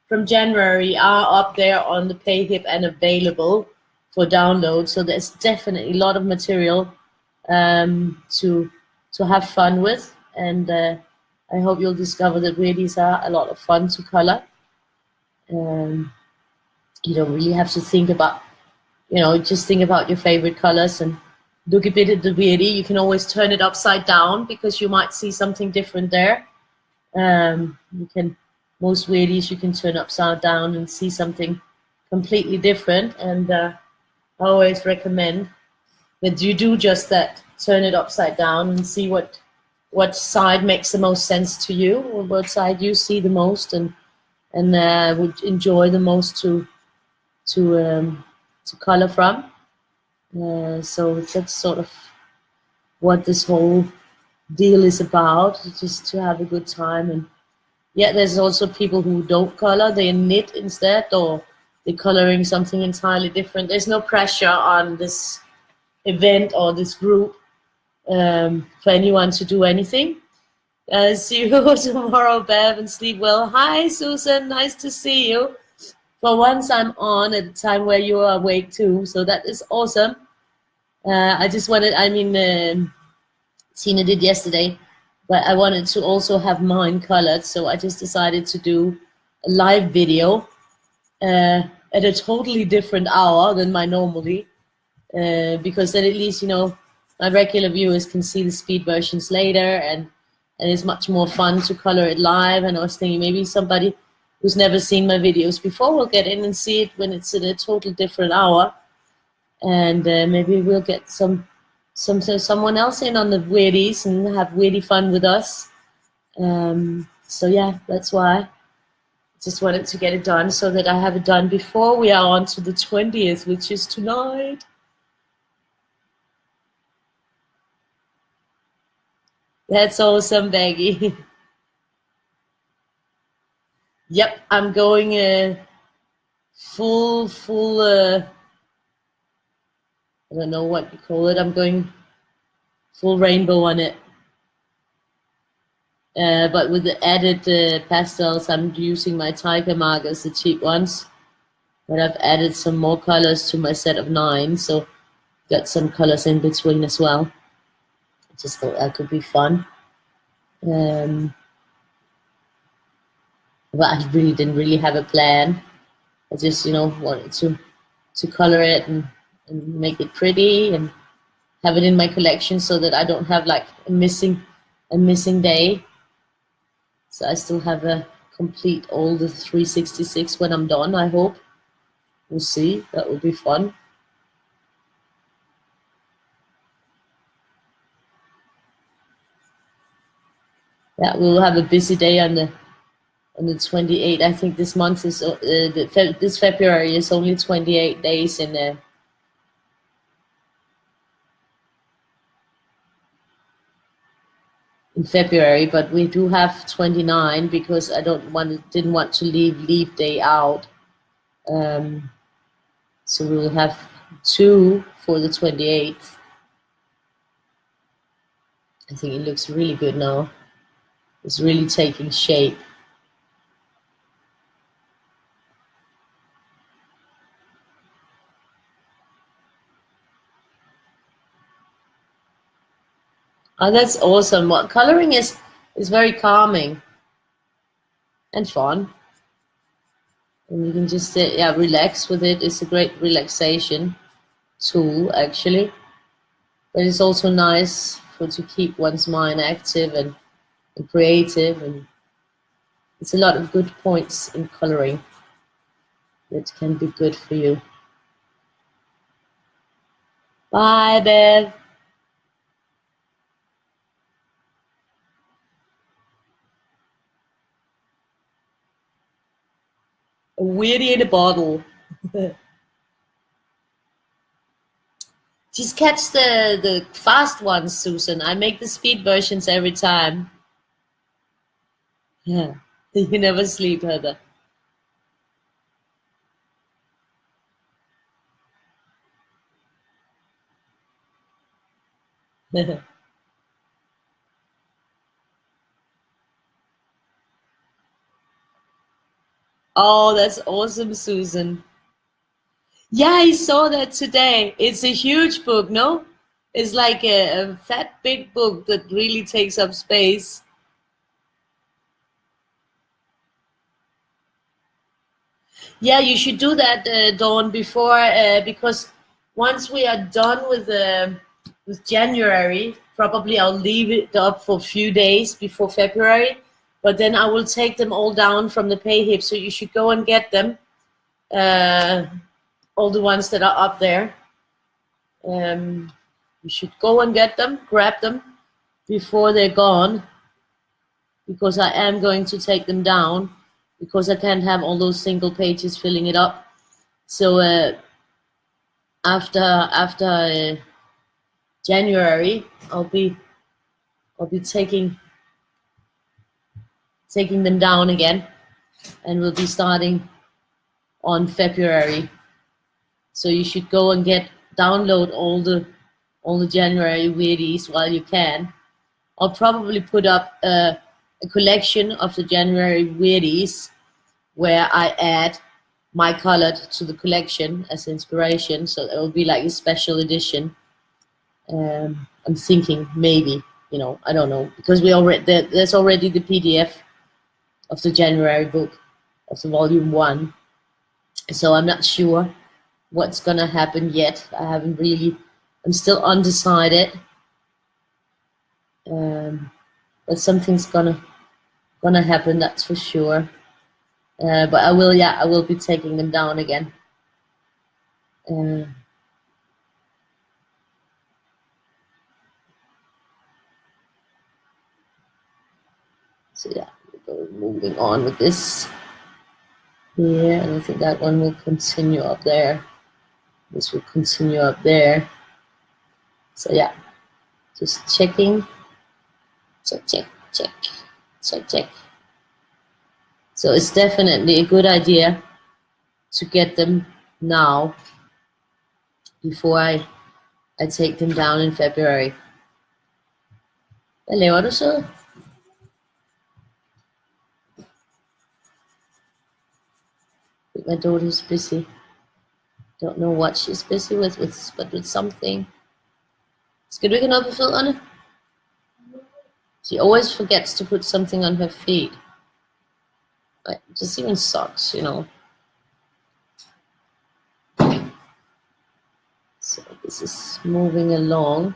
from January are up there on the PayHip and available for download. So there's definitely a lot of material to have fun with. And I hope you'll discover that Weirdies are a lot of fun to color. You don't really have to think about, you know, just think about your favorite colors and look a bit at the Weirdie. You can always turn it upside down because you might see something different there. Most Weirdies you can turn upside down and see something completely different. And I always recommend that you do just that, turn it upside down and see what side makes the most sense to you, or what side you see the most and would enjoy the most to color from. So that's sort of what this whole deal is about, just to have a good time. And yeah, there's also people who don't color, they knit instead, or they're coloring something entirely different. There's no pressure on this event or this group for anyone to do anything. See you tomorrow, Bev, and sleep well. Hi, Susan, nice to see you. For once I'm on at a time where you are awake too, so that is awesome. I just wanted, Tina did yesterday, but I wanted to also have mine colored, so I just decided to do a live video at a totally different hour than my normally, because then at least, you know, my regular viewers can see the speed versions later, and it's much more fun to color it live. And I was thinking maybe somebody who's never seen my videos before will get in and see it when it's in a total different hour, and maybe we'll get someone else in on the Weirdies and have Weirdie fun with us. So yeah, that's why I just wanted to get it done, so that I have it done before we are on to the 20th, which is tonight. That's awesome, Baggy. Yep, I'm going full I don't know what you call it. I'm going full rainbow on it. But with the added pastels, I'm using my Tiger markers, the cheap ones. But I've added some more colors to my set of 9, so got some colors in between as well. I just thought that could be fun. But I really didn't really have a plan. I just, you know, wanted to color it and make it pretty and have it in my collection, so that I don't have like a missing day. So I still have a complete all the 366 when I'm done, I hope. We'll see. That will be fun. Yeah, we will have a busy day on the 28th. I think this month is this February is only 28 days in February, but we do have 29 because I didn't want to leave day out. So we will have 2 for the 28th. I think it looks really good now. It's really taking shape. Oh, that's awesome. What coloring is very calming and fun. And you can just relax with it. It's a great relaxation tool actually. But it's also nice to keep one's mind active and creative, and it's a lot of good points in coloring that can be good for you. Bye, Bev. A Weirdie in a bottle. Just catch the fast ones, Susan. I make the speed versions every time. Yeah. You never sleep, Heather. Oh, that's awesome, Susan. Yeah, I saw that today. It's a huge book, no? It's like a fat, big book that really takes up space. Yeah, you should do that, Dawn, before because once we are done with January, probably I'll leave it up for a few days before February, but then I will take them all down from the pay so you should go and get them, all the ones that are up there. You should go and get them, grab them before they're gone, because I am going to take them down because I can't have all those single pages filling it up. So after January, I'll be taking them down again, and we'll be starting on February. So you should go and download all the January Weirdies while you can. I'll probably put up a collection of the January Weirdies where I add my color to the collection as inspiration. So it will be like a special edition. I'm thinking maybe, I don't know, because there's already the PDF of the January book, of the volume 1. So I'm not sure what's gonna happen yet. I'm still undecided. But something's gonna happen, that's for sure. But I will be taking them down again. So yeah, we're moving on with this here, and I think that one will continue up there. This will continue up there. So yeah, just checking. Check. So it's definitely a good idea to get them now before I take them down in February. Hvad laver du så? My daughter's busy. Don't know what she's busy but with something. Skal du ikke have noget på fødderne? She always forgets to put something on her feet. Like, just even socks, So this is moving along.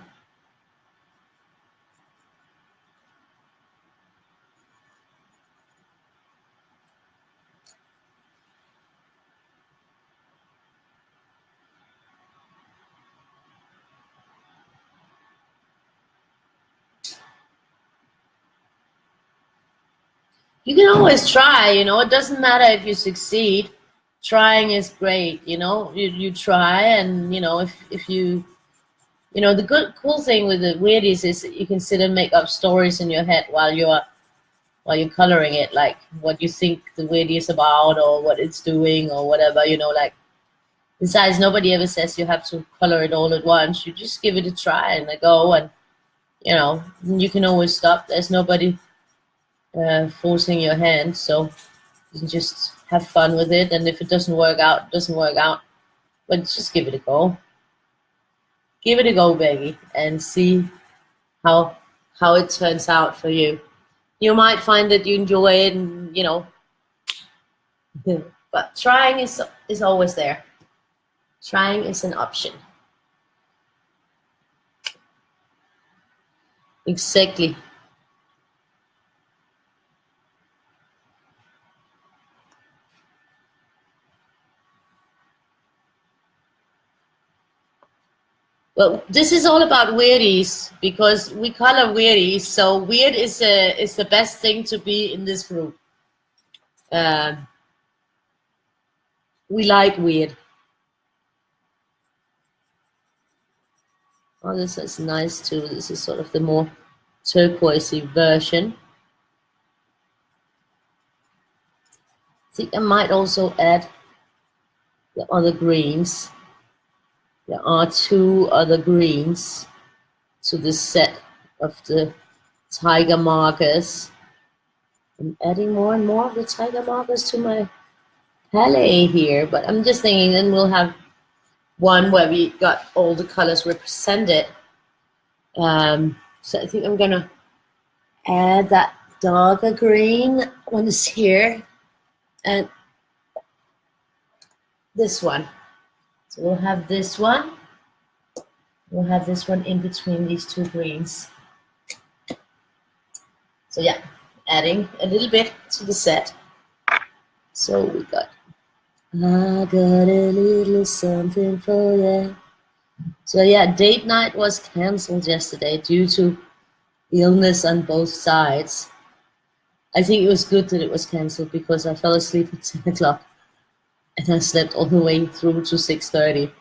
You can always try, you know, it doesn't matter if you succeed. Trying is great, you know. You try, and you know, if you, you know, the cool thing with the Weirdies is that you can sit and make up stories in your head while you're coloring it, like what you think the Weirdie is about or what it's doing or whatever, you know, like. Besides, nobody ever says you have to color it all at once. You just give it a try and a go, and you know, you can always stop. There's nobody forcing your hand, so you can just have fun with it. And if it doesn't work out, it doesn't work out. But just give it a go. Give it a go, Becky, and see how it turns out for you. You might find that you enjoy it, and you know, but trying is always there. Trying is an option. Exactly. Well, this is all about weirdies because we color weirdies. So weird is the best thing to be in this group. Uh, we like weird. Oh, this is nice too. This is sort of the more turquoisey version. I think I might also add the other greens. There are two other greens to this set of the tiger markers. I'm adding more and more of the tiger markers to my palette here, but I'm just thinking then we'll have one where we got all the colors represented. So I think I'm gonna add that darker green one is here and this one. So we'll have this one. We'll have this one in between these two greens. So yeah, adding a little bit to the set. So we got, I got a little something for you. So yeah, date night was cancelled yesterday due to illness on both sides. I think it was good that it was cancelled because I fell asleep at 10 o'clock and I slept all the way through to 6:30.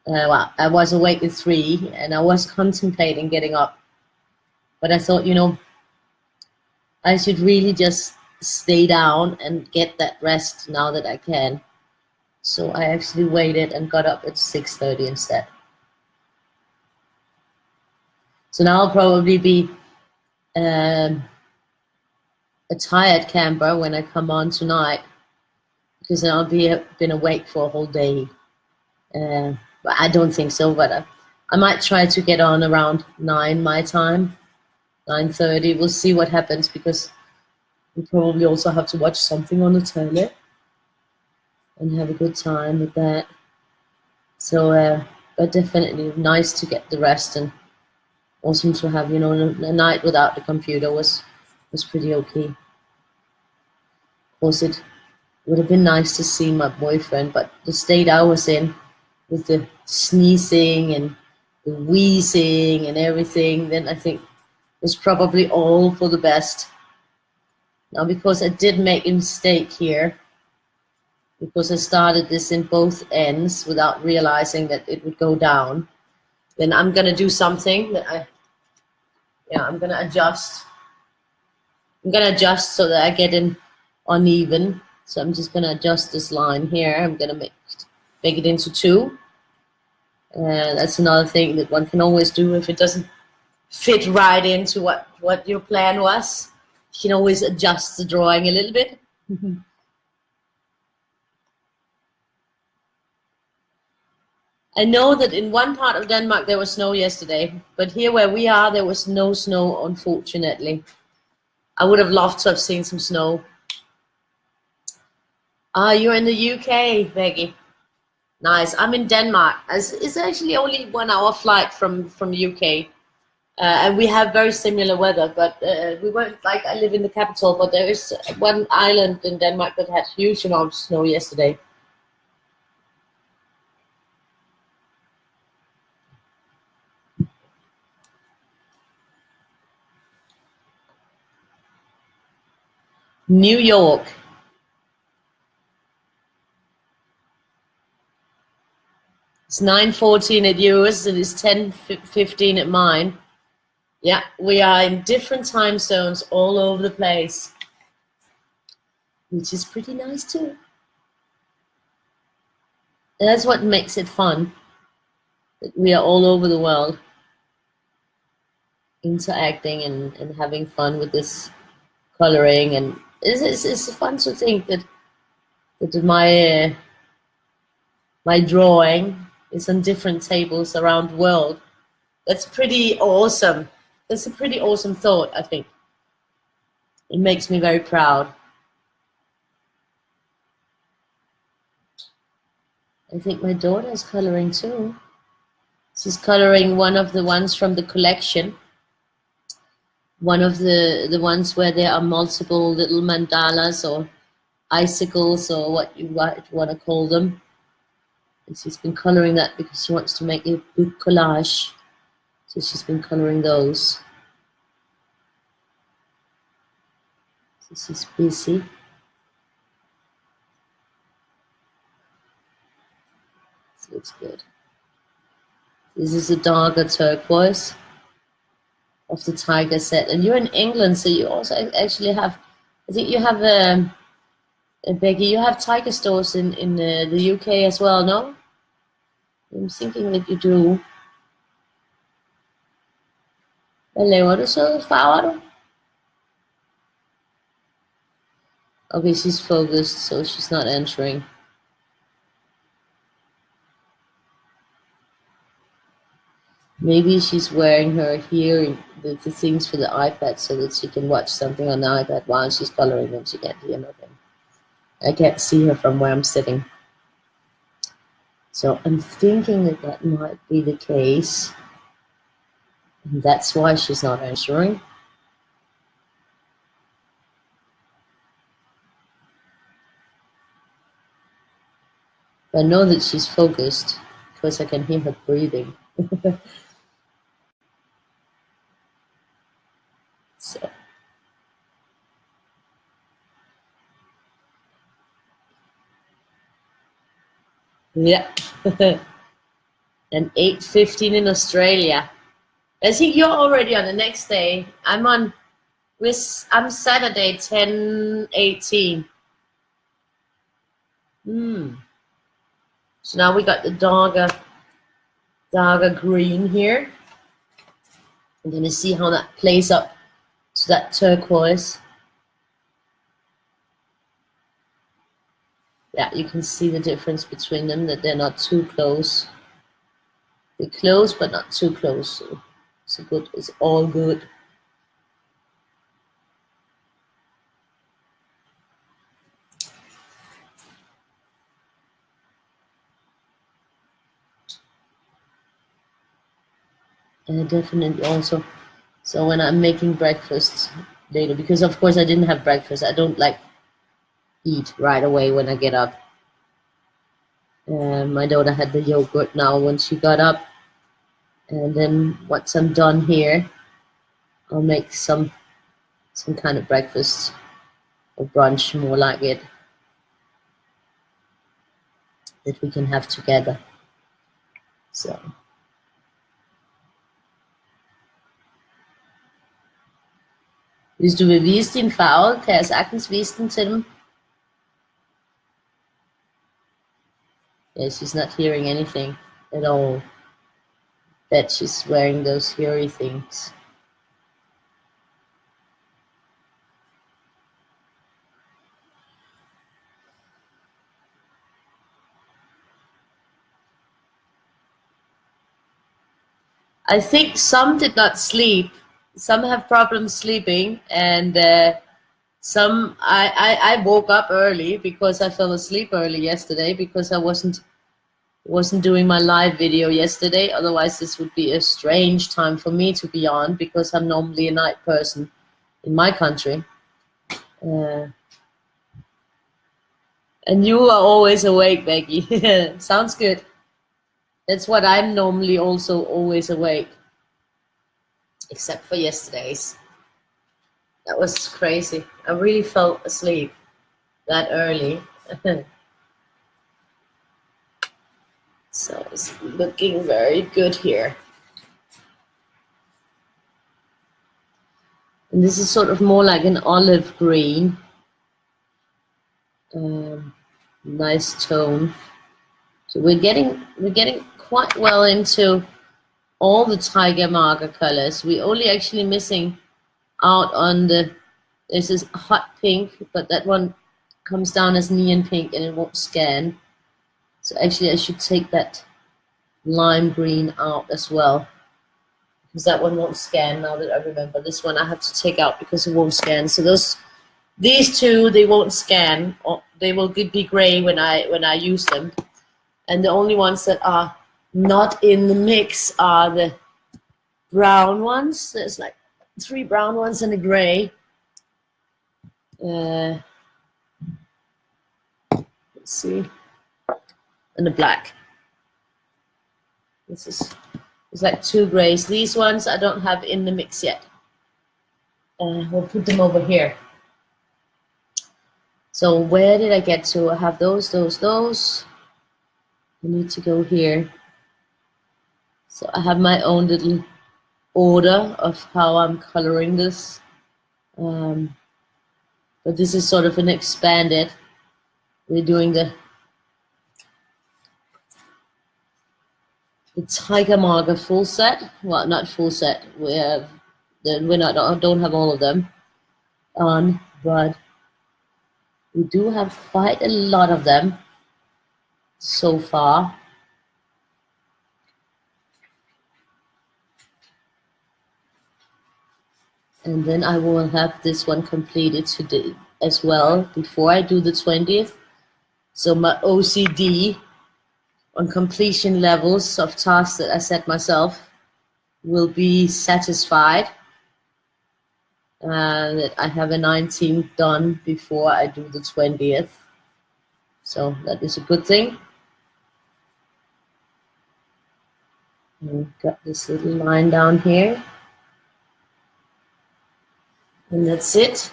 Well, I was awake at 3 and I was contemplating getting up. But I thought, you know, I should really just stay down and get that rest now that I can. So I actually waited and got up at 6:30 instead. So now I'll probably be a tired camper when I come on tonight because I'll been awake for a whole day. But I don't think so, but I might try to get on around 9 my time, 9:30. We'll see what happens because we probably also have to watch something on the toilet and have a good time with that. So, but definitely nice to get the rest and awesome to have, you know, a night without the computer was pretty okay. Of course, it would have been nice to see my boyfriend, but the state I was in with the sneezing and the wheezing and everything, then I think was probably all for the best. Now, because I did make a mistake here, because I started this in both ends without realizing that it would go down, then I'm gonna do something that I'm gonna adjust. I'm gonna adjust so that I get in uneven. So I'm just gonna adjust this line here. I'm gonna make it into 2. That's another thing that one can always do if it doesn't fit right into what your plan was. You can always adjust the drawing a little bit. I know that in one part of Denmark there was snow yesterday, but here where we are there was no snow, unfortunately. I would have loved to have seen some snow. Ah, you're in the UK, Becky. Nice. I'm in Denmark. It's actually only 1 hour flight from the UK. And we have very similar weather, but we weren't like I live in the capital, but there is one island in Denmark that had huge amounts of snow yesterday. New York. It's 9:14 at yours and it's 10:15 at mine. Yeah, we are in different time zones all over the place, which is pretty nice too. And that's what makes it fun, that we are all over the world interacting and having fun with this coloring. And it's fun to think that my drawing is on different tables around the world. That's pretty awesome. That's a pretty awesome thought, I think. It makes me very proud. I think my daughter is coloring too. She's coloring one of the ones from the collection. One of the ones where there are multiple little mandalas or icicles or what you want to call them. And she's been coloring that because she wants to make a big collage. So she's been coloring those. So she's busy. This looks good. This is a darker turquoise of the tiger set. And you're in England, so you also actually have, I think you have, Becky, you have tiger stores in the UK as well, no? I'm thinking that you do. Hvad laver du så? Farver du? Okay, she's focused, so she's not answering. Maybe she's wearing her hearing, the things for the iPad so that she can watch something on the iPad while she's coloring and she can't hear nothing. I can't see her from where I'm sitting. So I'm thinking that that might be the case. And that's why she's not answering. I know that she's focused because I can hear her breathing. So. Yeah. And 8:15 in Australia. I think you're already on the next day. I'm Saturday 10:18. So now we got the darker green here. I'm gonna see how that plays up to that turquoise. Yeah, you can see the difference between them, that they're not too close. They're close, but not too close. So good, it's all good. And definitely also, so when I'm making breakfast later, because of course I didn't have breakfast, I don't like eat right away when I get up. My daughter had the yogurt now when she got up, and then once I'm done here, I'll make some kind of breakfast or brunch, more like it, that we can have together. So. Hvis du vil vise din farve, kan jeg sagtens vise den til dem. Yeah, she's not hearing anything at all. That she's wearing those heary things. I think some did not sleep. Some have problems sleeping, and some I woke up early because I fell asleep early yesterday because I wasn't doing my live video yesterday. Otherwise, this would be a strange time for me to be on because I'm normally a night person in my country. And you are always awake, Becky. Sounds good. That's what I'm normally also always awake, except for yesterday's. That was crazy. I really fell asleep that early. So it's looking very good here. And this is sort of more like an olive green. Nice tone. So we're getting quite well into all the tiger marker colors. We're only actually missing out on this is hot pink, but that one comes down as neon pink and it won't scan. So actually I should take that lime green out as well, because that one won't scan. Now that I remember, this one I have to take out because it won't scan. So these two, they won't scan, or they will be gray when I use them. And the only ones that are not in the mix are the brown ones. There's like 3 brown ones and a gray. Let's see, and the black. It's like 2 grays. These ones I don't have in the mix yet. We'll put them over here. So where did I get to? I have those. I need to go here. So I have my own little order of how I'm coloring this. But this is sort of an expanded. We're doing the tiger marker full set. Well, not full set. Don't have all of them on, but we do have quite a lot of them so far. And then I will have this one completed today as well before I do the 20th. So my OCD on completion levels of tasks that I set myself will be satisfied. That I have a 19 done before I do the 20th. So that is a good thing. We've got this little line down here. And that's it.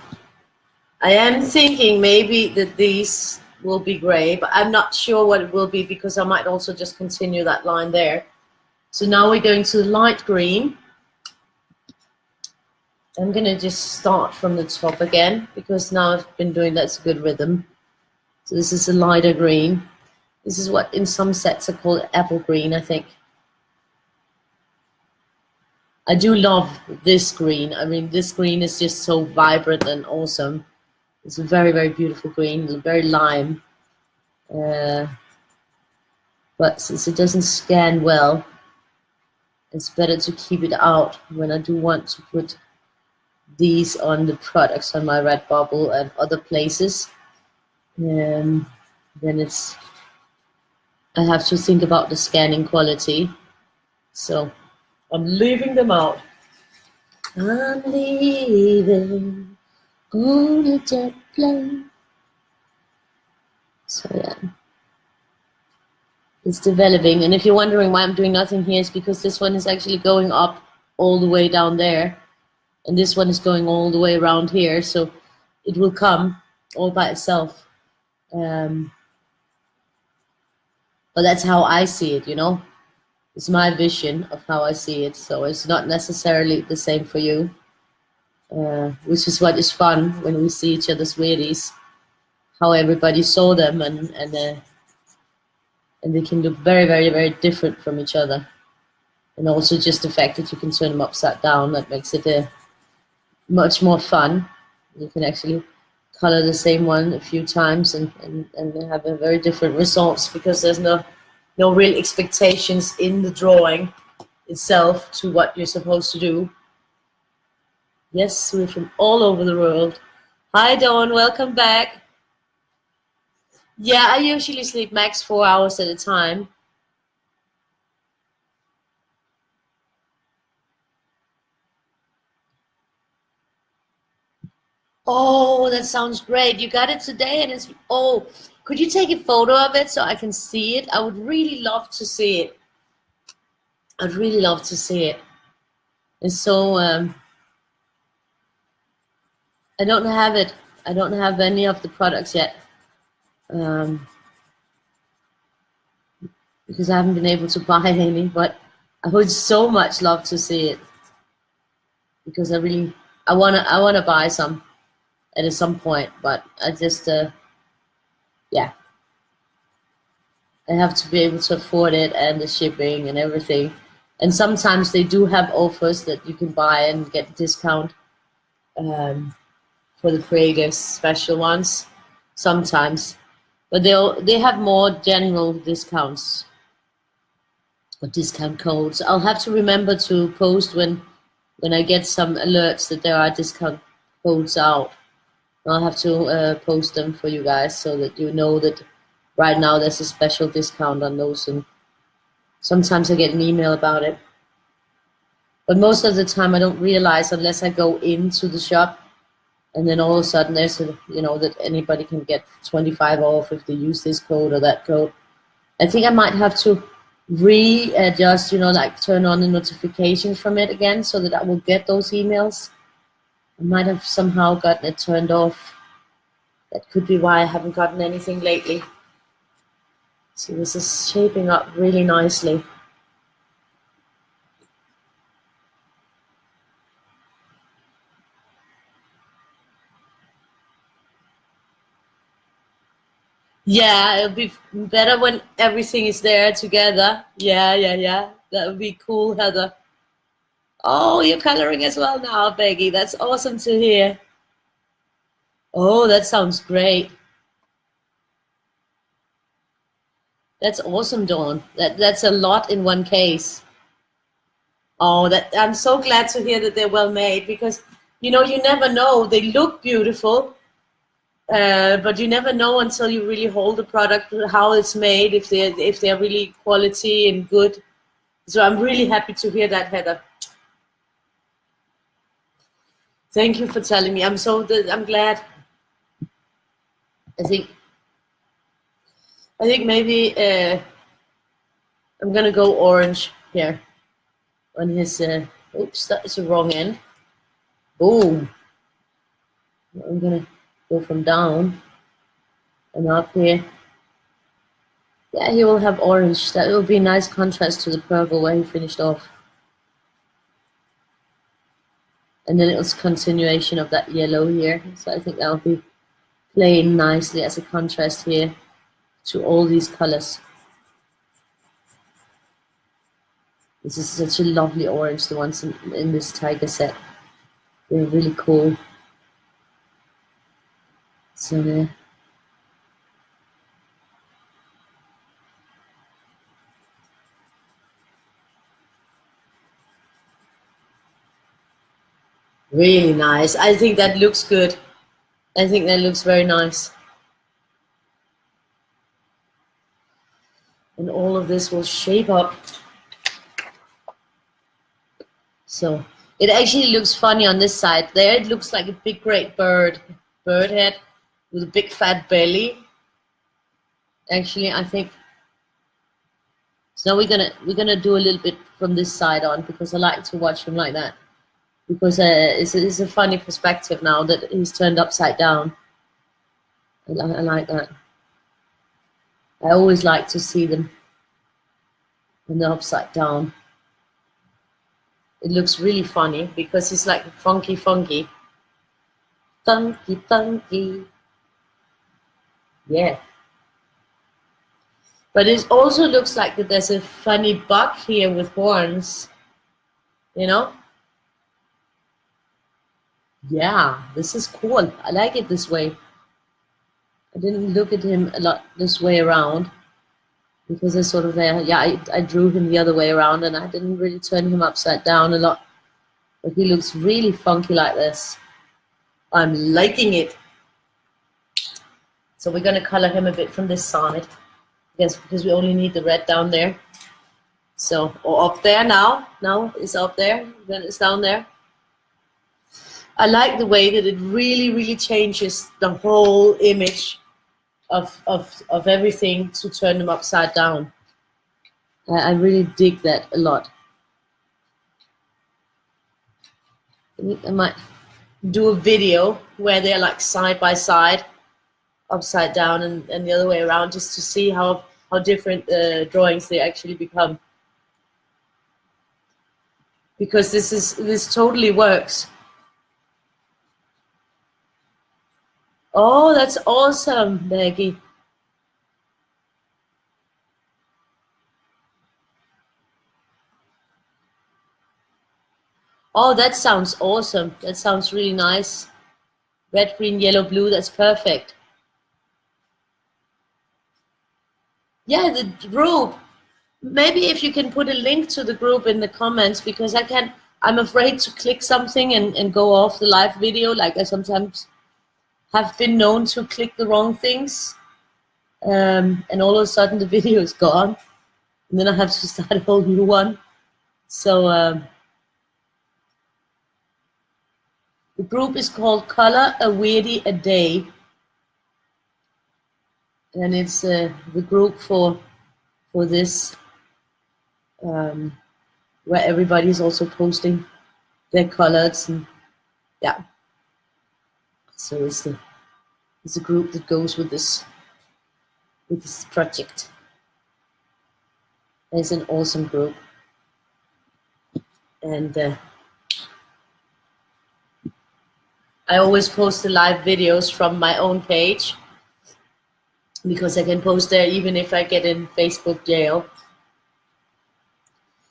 I am thinking maybe that these will be gray, but I'm not sure what it will be because I might also just continue that line there. So now we're going to light green. I'm going to just start from the top again because now I've been doing that's a good rhythm. So this is a lighter green. This is what in some sets are called apple green, I think. I do love this green. I mean, this green is just so vibrant and awesome. It's a very, very beautiful green, very lime. But since it doesn't scan well, it's better to keep it out when I do want to put these on the products on my Redbubble and other places. Then I have to think about the scanning quality. So I'm leaving them out. I'm leaving on a jet plane. So yeah, it's developing. And if you're wondering why I'm doing nothing here, it's because this one is actually going up all the way down there. And this one is going all the way around here. So it will come all by itself. But that's how I see it, you know. It's my vision of how I see it. So it's not necessarily the same for you. Which is what is fun when we see each other's weirdies. How everybody saw them and they can look very, very, very different from each other. And also just the fact that you can turn them upside down, that makes it much more fun. You can actually color the same one a few times and have a very different results because there's no real expectations in the drawing itself to what you're supposed to do. Yes, we're from all over the world. Hi, Dawn, welcome back. Yeah, I usually sleep max 4 hours at a time. Oh, that sounds great. You got it today and it's, oh, could you take a photo of it so I can see it? I would really love to see it. I'd really love to see it. It's so, I don't have it. I don't have any of the products yet. Because I haven't been able to buy any, but I would so much love to see it. Because I wanna buy some at some point, but I just yeah, I have to be able to afford it and the shipping and everything. And sometimes they do have offers that you can buy and get a discount for the creators, special ones, sometimes. But they have more general discounts or discount codes. I'll have to remember to post when I get some alerts that there are discount codes out. I'll have to post them for you guys so that you know that right now there's a special discount on those, and sometimes I get an email about it. But most of the time I don't realize unless I go into the shop, and then all of a sudden there's a, that anybody can get 25 off if they use this code or that code. I think I might have to readjust, like turn on the notifications from it again so that I will get those emails. I might have somehow gotten it turned off. That could be why I haven't gotten anything lately. See, this is shaping up really nicely. Yeah, it'll be better when everything is there together. Yeah. That would be cool, Heather. Oh, you're coloring as well now, Peggy. That's awesome to hear. Oh, that sounds great. That's awesome, Dawn. That's a lot in one case. Oh, I'm so glad to hear that they're well made, because you never know. They look beautiful, but you never know until you really hold the product, how it's made, if they're really quality and good. So I'm really happy to hear that, Heather. Thank you for telling me. I'm glad. I think maybe I'm gonna go orange here on his. Oops, that is the wrong end. Boom. I'm gonna go from down and up here. Yeah, he will have orange. That will be a nice contrast to the purple where he finished off. And then it was continuation of that yellow here. So I think that will be playing nicely as a contrast here to all these colors. This is such a lovely orange, the ones in this tiger set. They're really cool. So there. Really nice. I think that looks good. I think that looks very nice. And all of this will shape up. So it actually looks funny on this side. There it looks like a big great bird head with a big fat belly. Actually, I think so. We're gonna do a little bit from this side on, because I like to watch him like that. Because it's a funny perspective now that he's turned upside down. I like that. I always like to see them when they're upside down. It looks really funny because he's like funky. Yeah. But it also looks like that there's a funny buck here with horns. Yeah, this is cool. I like it this way. I didn't look at him a lot this way around, because I sort of, I drew him the other way around, and I didn't really turn him upside down a lot. But he looks really funky like this. I'm liking it. So we're going to color him a bit from this side. Yes, because we only need the red down there. So, or up there now. Now it's up there, then it's down there. I like the way that it really changes the whole image of everything to turn them upside down. I really dig that a lot. I might do a video where they're like side by side, upside down and the other way around, just to see how different drawings they actually become. Because this totally works. Oh, that's awesome, Maggie. Oh, that sounds awesome. That sounds really nice. Red, green, yellow, blue, that's perfect. Yeah, the group. Maybe if you can put a link to the group in the comments, because I'm afraid to click something and go off the live video, like I sometimes have been known to click the wrong things. And all of a sudden the video is gone. And then I have to start a whole new one. So the group is called Color a Weirdie a Day. And it's the group for this, where everybody's also posting their colors, and yeah. So it's a group that goes with this project. It's an awesome group, and I always post the live videos from my own page, because I can post there even if I get in Facebook jail.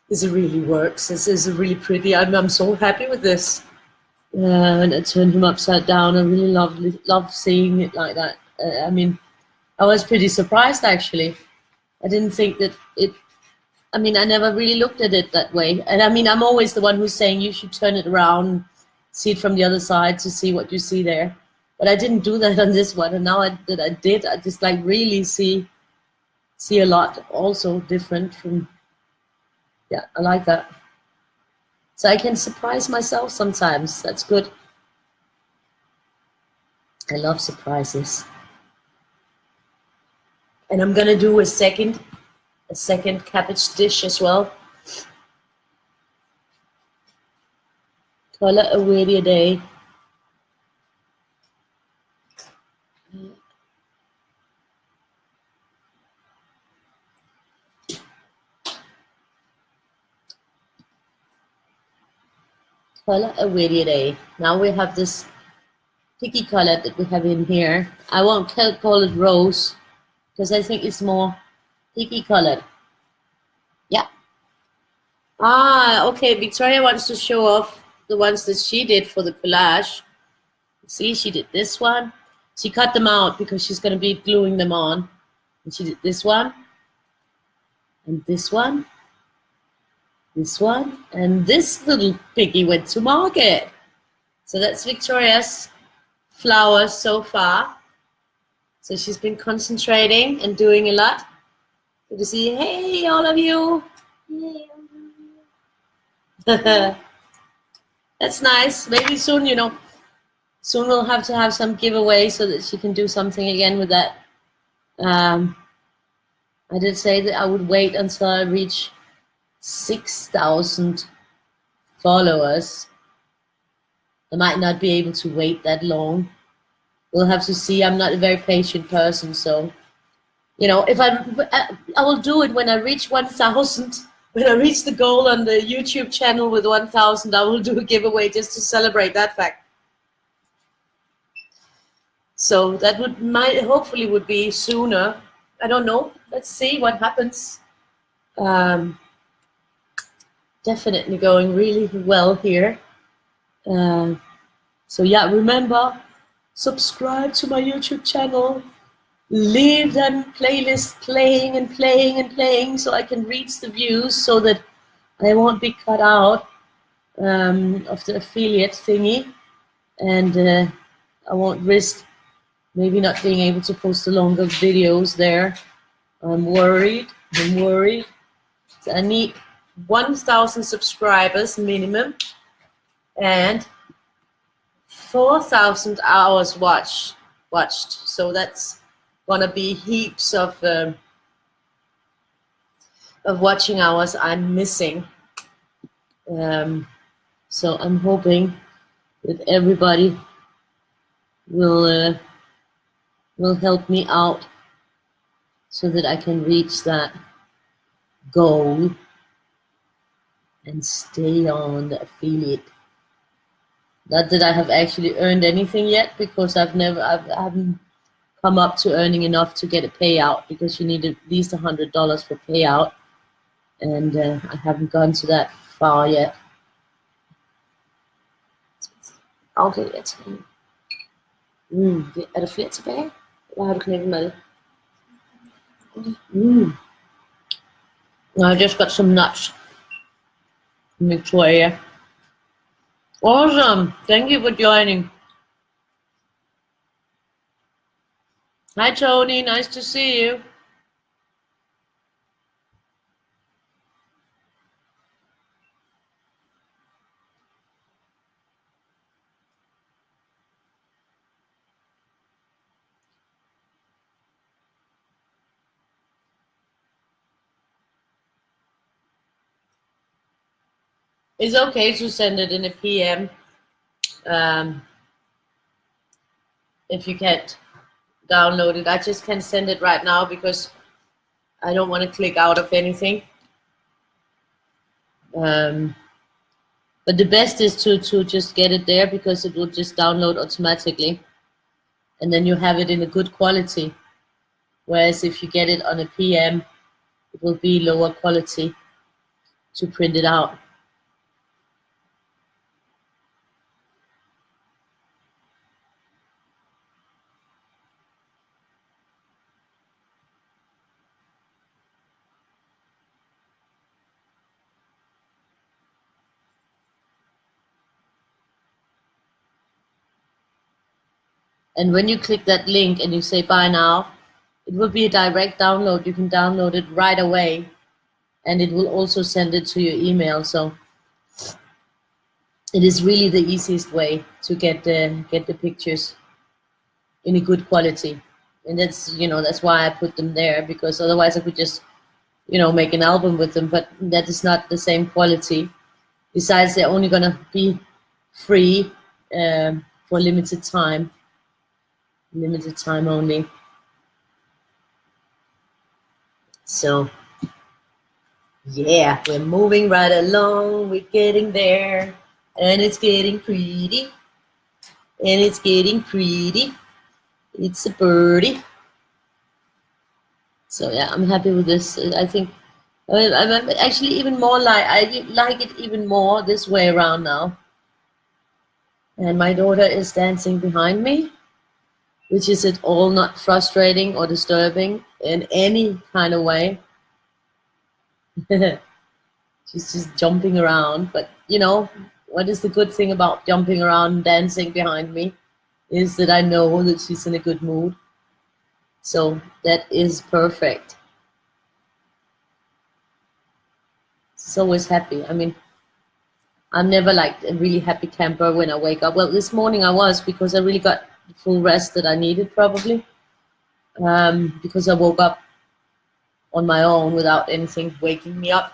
This really works. This is really pretty. I'm so happy with this. And I turned him upside down. I really love seeing it like that. I mean, I was pretty surprised actually. I didn't think that it. I mean, I never really looked at it that way. And I mean, I'm always the one who's saying you should turn it around, see it from the other side to see what you see there. But I didn't do that on this one. And now that I did, I just like really see a lot also different from. Yeah, I like that. So I can surprise myself sometimes. That's good. I love surprises. And I'm gonna do a second cabbage dish as well. Color a Weirdie a Day. Color a Weirdie a Day. Now we have this picky color that we have in here. I won't call it rose, because I think it's more picky colored. Yeah. Ah, okay. Victoria wants to show off the ones that she did for the collage. See, she did this one. She cut them out because she's going to be gluing them on. And she did this one. And this one. This one. And this little piggy went to market. So that's Victoria's flowers so far. So she's been concentrating and doing a lot. Good to see, hey, all of you. That's nice. Maybe soon, soon we'll have to have some giveaway so that she can do something again with that. I did say that I would wait until I reach 6,000 followers. I might not be able to wait that long. We'll have to see. I'm not a very patient person, so if I will do it when I reach 1,000. When I reach the goal on the YouTube channel with 1,000, I will do a giveaway just to celebrate that fact. So that hopefully would be sooner. I don't know. Let's see what happens. Definitely going really well here. So yeah, remember, subscribe to my YouTube channel. Leave them playlists playing and playing and playing so I can reach the views, so that I won't be cut out of the affiliate thingy, and I won't risk maybe not being able to post the longer videos there. I'm worried. So I need 1,000 subscribers minimum and 4,000 hours watched. So that's gonna be heaps of watching hours I'm missing. So I'm hoping that everybody will help me out so that I can reach that goal and stay on the affiliate. Not that I have actually earned anything yet, because I haven't come up to earning enough to get a payout, because you need at least $100 for payout, and I haven't gone to that far yet. Okay, jetzt. Er der flere tilbage? Eller har du knækket med det? I just got some nuts from Victoria. Awesome! Thank you for joining. Hi Tony, nice to see you. It's okay to send it in a PM if you can't download it. I just can't send it right now because I don't want to click out of anything. But the best is to just get it there, because it will just download automatically, and then you have it in a good quality. Whereas if you get it on a PM, it will be lower quality to print it out. And when you click that link and you say buy now, it will be a direct download. You can download it right away, and it will also send it to your email. So it is really the easiest way to get the pictures in a good quality. And that's, that's why I put them there, because otherwise I could just, make an album with them, but that is not the same quality. Besides, they're only gonna be free for limited time only. So yeah, we're moving right along, we're getting there, and it's getting pretty, it's a birdie. So yeah, I'm happy with this. I think I'm actually even more I like it even more this way around now. And my daughter is dancing behind me, which is at all not frustrating or disturbing in any kind of way. She's just jumping around. But what is the good thing about jumping around and dancing behind me is that I know that she's in a good mood. So that is perfect. She's always happy. I mean, I'm never like a really happy camper when I wake up. Well, this morning I was, because I really got the full rest that I needed, probably. Because I woke up on my own without anything waking me up.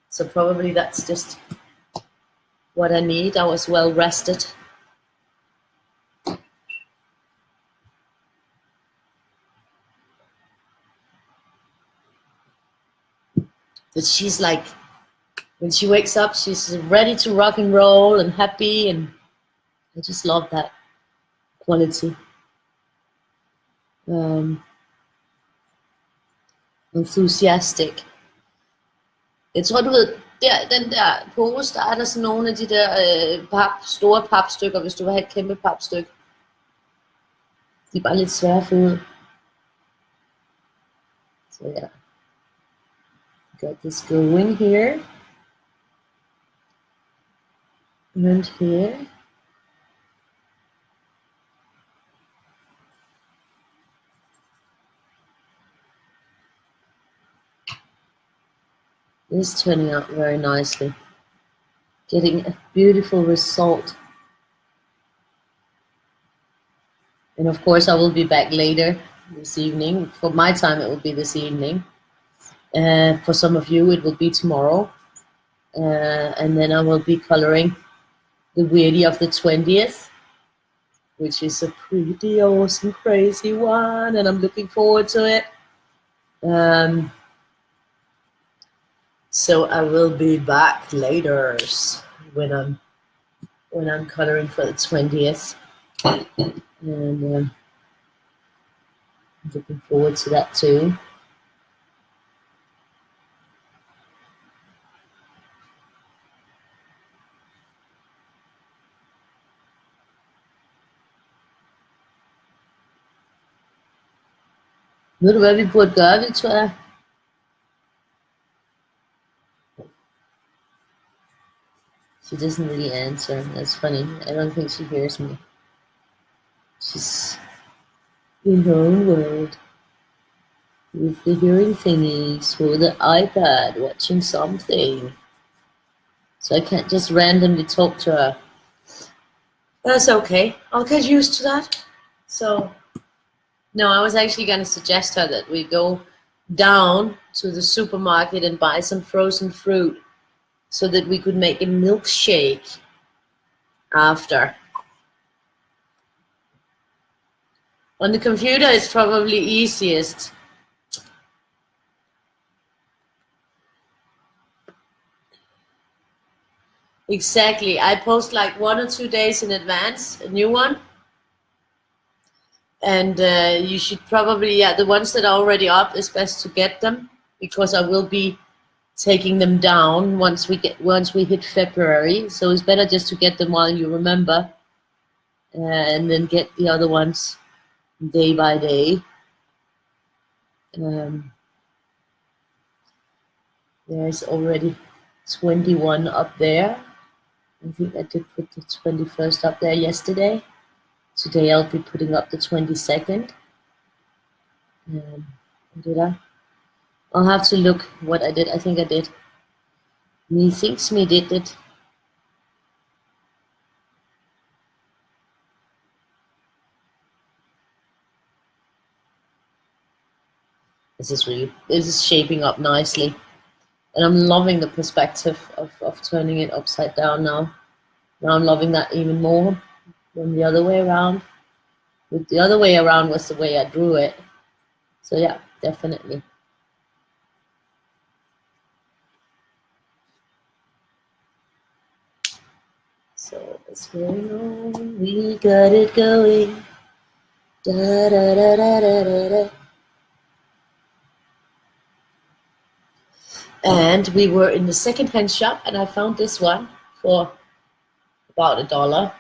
So probably that's just what I need. I was well rested. But she's like, when she wakes up, she's ready to rock and roll and happy, and I just love that quality. Enthusiastic. Jeg tror, du ved, den der pose, der er der sådan nogle af de der store papstykker, hvis du vil have et kæmpe papstykke. De er bare lidt svære at få ud. Så ja. Got this going here. And here. This is turning out very nicely. Getting a beautiful result. And of course I will be back later this evening. For my time it will be this evening. For some of you it will be tomorrow. And then I will be coloring the Weirdie of the 20th, which is a pretty awesome, crazy one, and I'm looking forward to it. So I will be back later when I'm coloring for the 20th, and I'm looking forward to that too. Ved du hvad vi burde gøre det, tror jeg? She doesn't really answer. That's funny. I don't think she hears me. She's in her own world with the hearing thingies or the iPad watching something. So I can't just randomly talk to her. That's okay. I'll get used to that. So, no, I was actually going to suggest her that we go down to the supermarket and buy some frozen fruit so that we could make a milkshake after. On the computer, it's probably easiest. Exactly. I post like 1 or 2 days in advance, a new one. And you should probably, the ones that are already up, it's best to get them, because I will be taking them down once we hit February. So it's better just to get them while you remember, and then get the other ones day by day. There's already 21 up there. I think I did put the 21st up there yesterday. Today I'll be putting up the 22nd. Did I? I'll have to look what I did. I think I did. Me thinks me did it. This is shaping up nicely. And I'm loving the perspective of turning it upside down now. Now I'm loving that even more than the other way around. The other way around was the way I drew it. So yeah, definitely. So what's going on? We got it going. Da da da da da da da. And we were in the second-hand shop, and I found this one for about $1.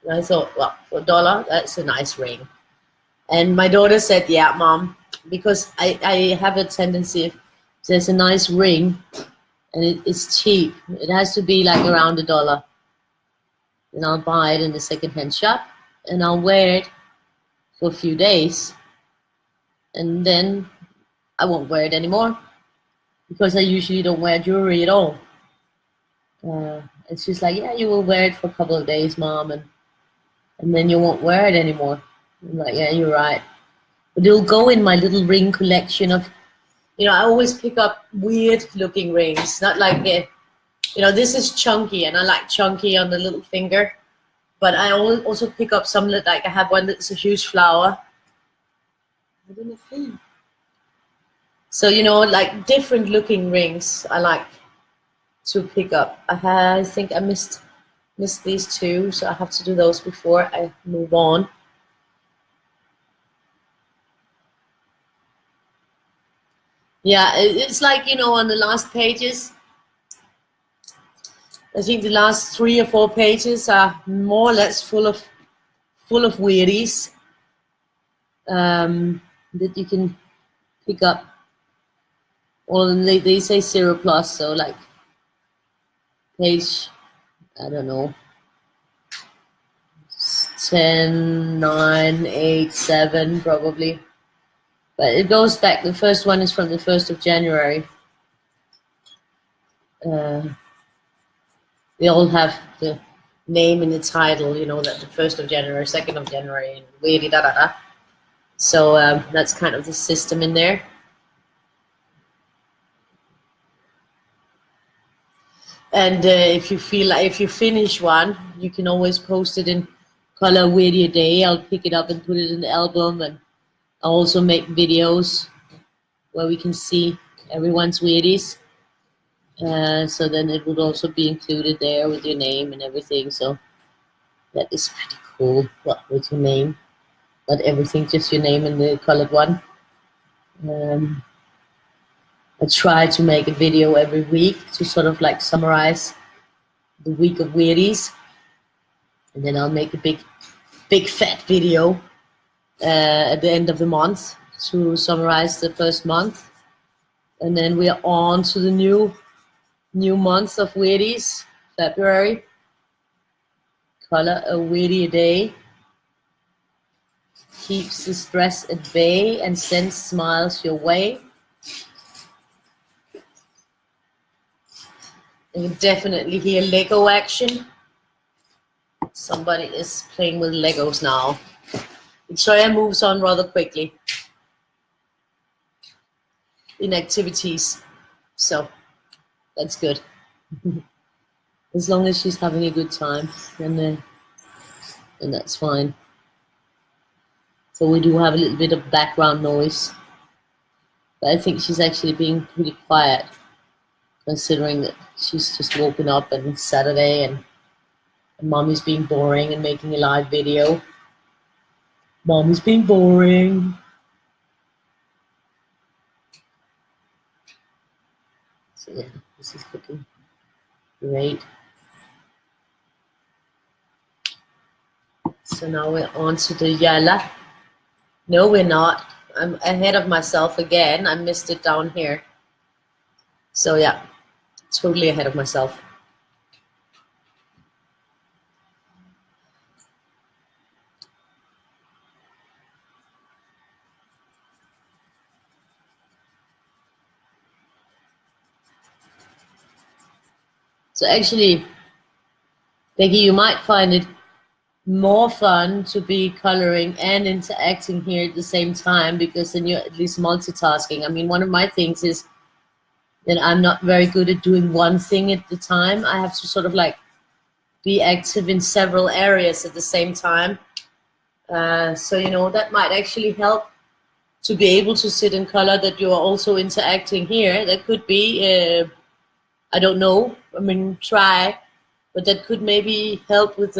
And I thought, well, for $1, that's a nice ring. And my daughter said, yeah, Mom, because I have a tendency, if there's a nice ring and it's cheap, it has to be like around $1. And I'll buy it in the second-hand shop, and I'll wear it for a few days. And then I won't wear it anymore, because I usually don't wear jewelry at all. And she's like, yeah, you will wear it for a couple of days, Mom, and then you won't wear it anymore. I'm like, yeah, you're right. But it'll go in my little ring collection of, I always pick up weird looking rings. Not like, this is chunky, and I like chunky on the little finger. But I also pick up some that, like, I have one that's a huge flower. I don't know. So, like different looking rings I like to pick up. I think I missed these two, so I have to do those before I move on. Yeah, it's like, on the last pages, I think the last 3 or 4 pages are more or less full of weirdies that you can pick up. Well, they say 0+, so like page, I don't know, 10, 9, 8, 7 probably. But it goes back. The first one is from the 1st of January. They all have the name in the title, that the 1st of January, 2nd of January, and weirdie da da da. So that's kind of the system in there. And if you feel like, if you finish one, you can always post it in color Weirdie a day. I'll pick it up and put it in the album, and I'll also make videos where we can see everyone's Weirdies. So then it would also be included there with your name and everything. So that is pretty cool. What with your name? Not everything, just your name and the colored one. I try to make a video every week to sort of like summarize the week of Weirdies, and then I'll make a big fat video at the end of the month to summarize the first month, and then we are on to the new month of Weirdies, February. Color a Weirdie a day. Keeps the stress at bay and sends smiles your way. You can definitely hear Lego action. Somebody is playing with Legos now. Victoria moves on rather quickly in activities, so that's good. As long as she's having a good time, then that's fine. So we do have a little bit of background noise, but I think she's actually being pretty quiet, considering that she's just woken up and it's Saturday and Mommy's being boring and making a live video. Mommy's being boring. So yeah, this is looking great. So now we're on to the Yala. No, we're not. I'm ahead of myself again. I missed it down here. So yeah, totally ahead of myself. So actually, Becky, you might find it more fun to be coloring and interacting here at the same time, because then you're at least multitasking. I mean, one of my things is that I'm not very good at doing one thing at the time. I have to sort of like be active in several areas at the same time. So, you know, that might actually help to be able to sit in color, that you are also interacting here. That could be, I don't know, I mean, try, but that could maybe help with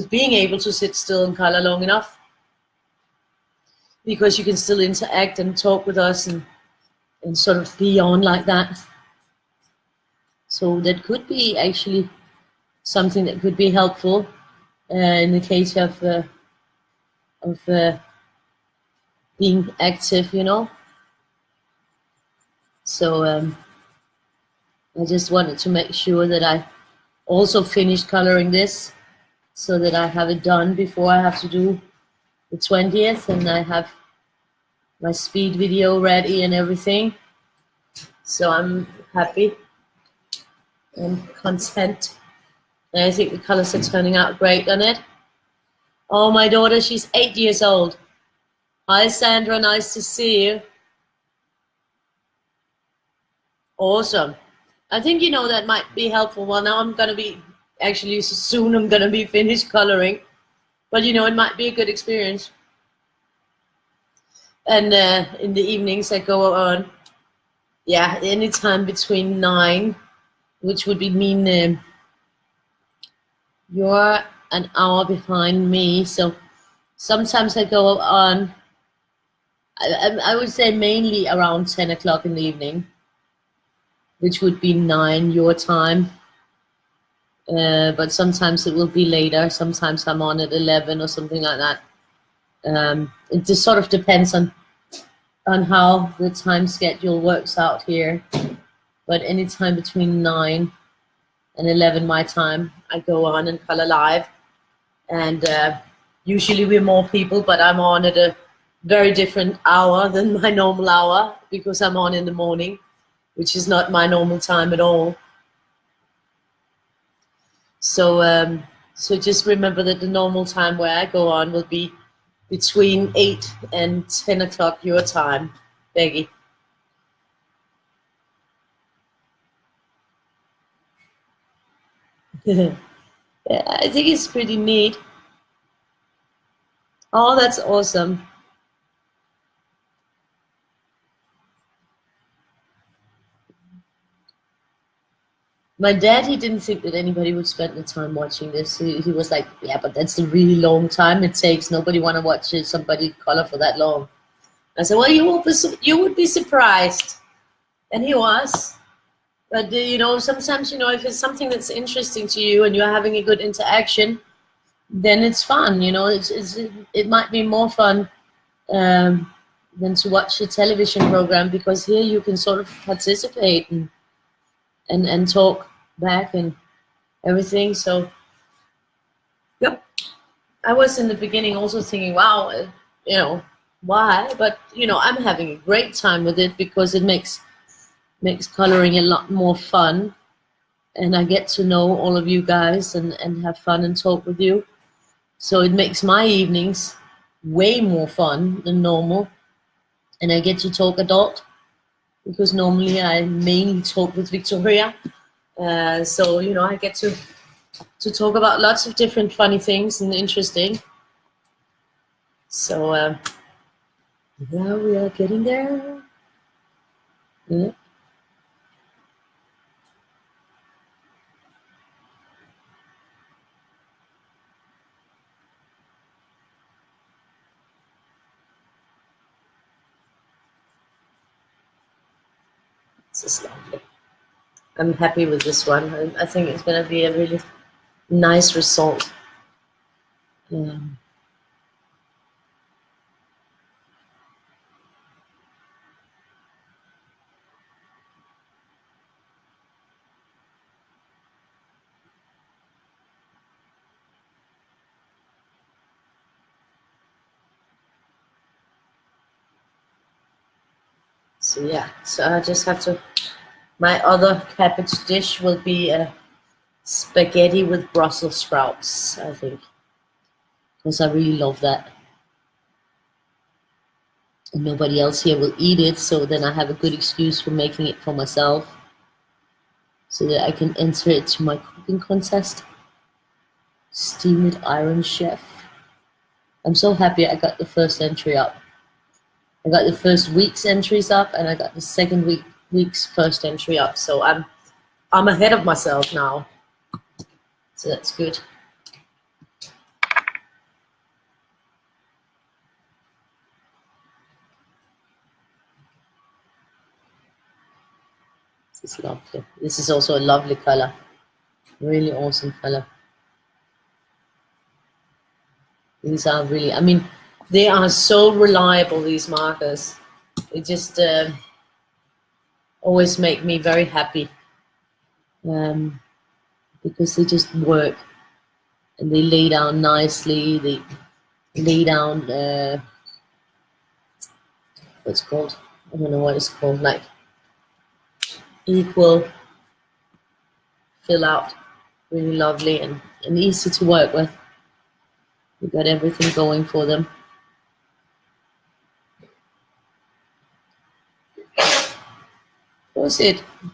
being able to sit still in color long enough, because you can still interact and talk with us and sort of be on like that. So that could be actually something that could be helpful in the case of being active, you know. So I just wanted to make sure that I also finished coloring this, so that I have it done before I have to do the 20th, and I have my speed video ready and everything. So I'm happy and content. And I think the colors are turning out great on it. Oh, my daughter, she's 8 years old. Hi, Sandra, nice to see you. Awesome. I think, you know, that might be helpful. Well, now I'm going to be, actually soon I'm going to be finished coloring. But, you know, it might be a good experience. And in the evenings I go on, yeah, anytime between 9, which would be mean you're an hour behind me. So sometimes I go on, I would say mainly around 10 o'clock in the evening, which would be 9 your time. But sometimes it will be later. Sometimes I'm on at 11 or something like that. It just sort of depends on how the time schedule works out here. But anytime between 9 and 11 my time, I go on and color live. And usually we're more people, but I'm on at a very different hour than my normal hour, because I'm on in the morning, which is not my normal time at all. So so just remember that the normal time where I go on will be between 8 and 10 o'clock your time, Becky. Yeah, I think it's pretty neat. Oh, that's awesome. My dad, he didn't think that anybody would spend the time watching this. He was like, yeah, but that's a really long time it takes. Nobody want to watch somebody color for that long. I said, well, you would be surprised. And he was. But, you know, sometimes, you know, if it's something that's interesting to you and you're having a good interaction, then it's fun, you know. It might be more fun than to watch a television program, because here you can sort of participate and talk back and everything. So, yep. I was in the beginning also thinking, wow, you know, why? But, you know, I'm having a great time with it, because it makes coloring a lot more fun. And I get to know all of you guys and have fun and talk with you. So it makes my evenings way more fun than normal. And I get to talk adult, because normally I mainly talk with Victoria. So, you know, I get to talk about lots of different funny things and interesting. So, yeah, we are getting there. Yeah. This is lovely. I'm happy with this one. I think it's going to be a really nice result. So yeah, so I just have to, my other cabbage dish will be a spaghetti with Brussels sprouts, I think, because I really love that. And nobody else here will eat it, so then I have a good excuse for making it for myself, so that I can enter it to my cooking contest. Steam it Iron Chef. I'm so happy I got the first entry up. I got the first week's entries up, and I got the second week's first entry up. So I'm ahead of myself now. So that's good. This is lovely. This is also a lovely color. Really awesome color. These are really, I mean, they are so reliable, these markers. They just always make me very happy, because they just work, and they lay down nicely. They lay down, what's it called? I don't know what it's called, like equal, fill out, really lovely and easy to work with. We got everything going for them. Who's it? I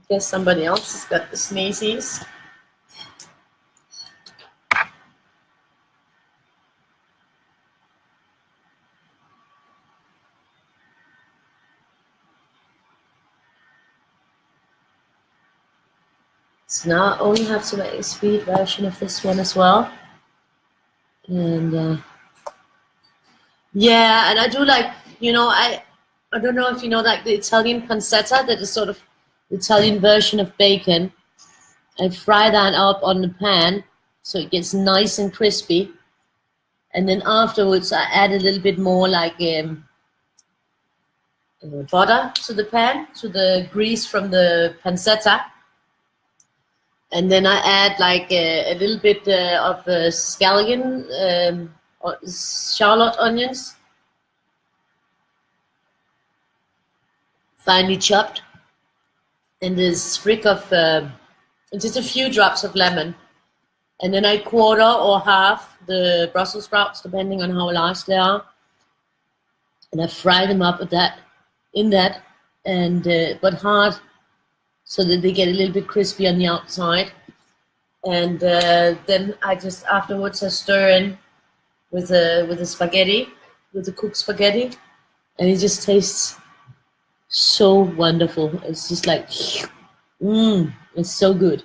guess somebody else has got the sneezies. So now I only have to make a speed version of this one as well. And yeah, and I do like, you know, I don't know if you know, like the Italian pancetta, that is sort of the Italian version of bacon. I fry that up on the pan so it gets nice and crispy. And then afterwards I add a little bit more like butter to the pan, to the grease from the pancetta. And then I add like a little bit of scallion, or shallot onions, finely chopped, and a sprig of, just a few drops of lemon. And then I quarter or half the Brussels sprouts, depending on how large they are. And I fry them up with that, and but hard, so that they get a little bit crispy on the outside. And then I just afterwards I stir in with the spaghetti, with the cooked spaghetti, and it just tastes so wonderful. It's just like, it's so good.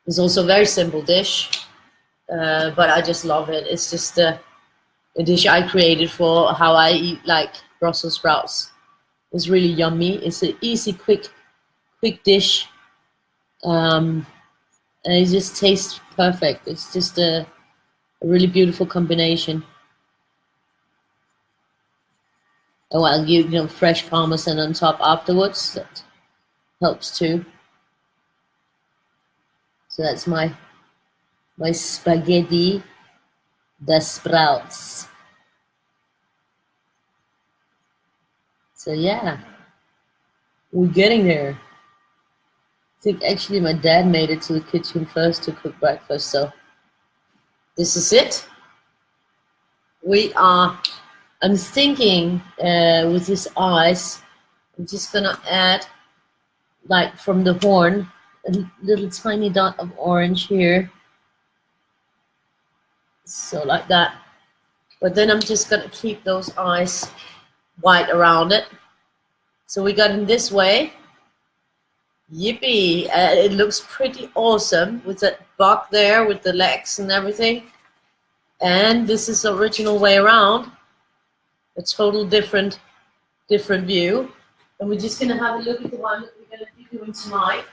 It's also a very simple dish, but I just love it. It's just a dish I created for how I eat like Brussels sprouts. It's really yummy. It's an easy, quick dish, and it just tastes perfect. It's just a really beautiful combination. Oh, I'll give fresh parmesan on top afterwards. That helps too. So that's my spaghetti, the sprouts. So yeah, we're getting there. I think actually my dad made it to the kitchen first to cook breakfast. So this is it. I'm thinking with this ice, I'm just gonna add, like from the horn, a little tiny dot of orange here. So like that. But then I'm just gonna keep those eyes white around it. So we got it this way. Yippee! It looks pretty awesome with that buck there with the legs and everything. And this is the original way around. A total different view. And we're just gonna have a look at the one that we're gonna be doing tonight.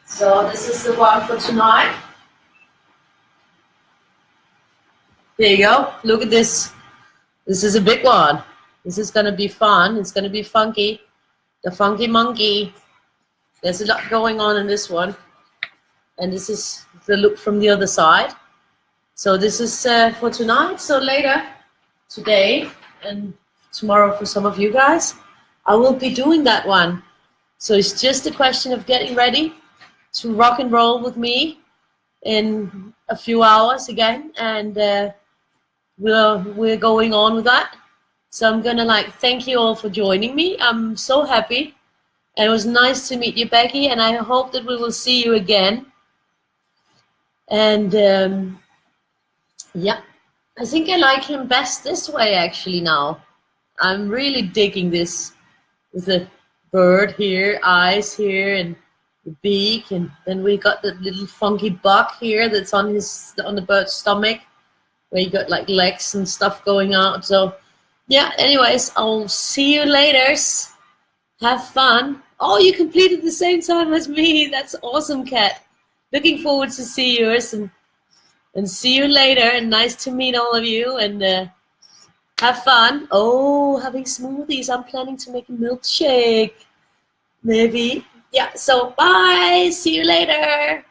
So this is the one for tonight. There you go. Look at this. This is a big one. This is gonna be fun. It's gonna be funky. The funky monkey. There's a lot going on in this one. And this is the look from the other side. So this is for tonight. So later, today and tomorrow for some of you guys, I will be doing that one. So it's just a question of getting ready to rock and roll with me in a few hours again. And we're going on with that. So I'm gonna thank you all for joining me. I'm so happy. And it was nice to meet you, Becky, and I hope that we will see you again. And yeah, I think I like him best this way actually now. I'm really digging this with the bird here, eyes here, and the beak, and then we got the little funky buck here that's on the bird's stomach, where you got like legs and stuff going out. So yeah, anyways, I'll see you later. Have fun. Oh, you completed the same time as me. That's awesome, Kat. Looking forward to see yours and see you later. And nice to meet all of you. And have fun. Oh, having smoothies. I'm planning to make a milkshake. Maybe. Yeah, so bye. See you later.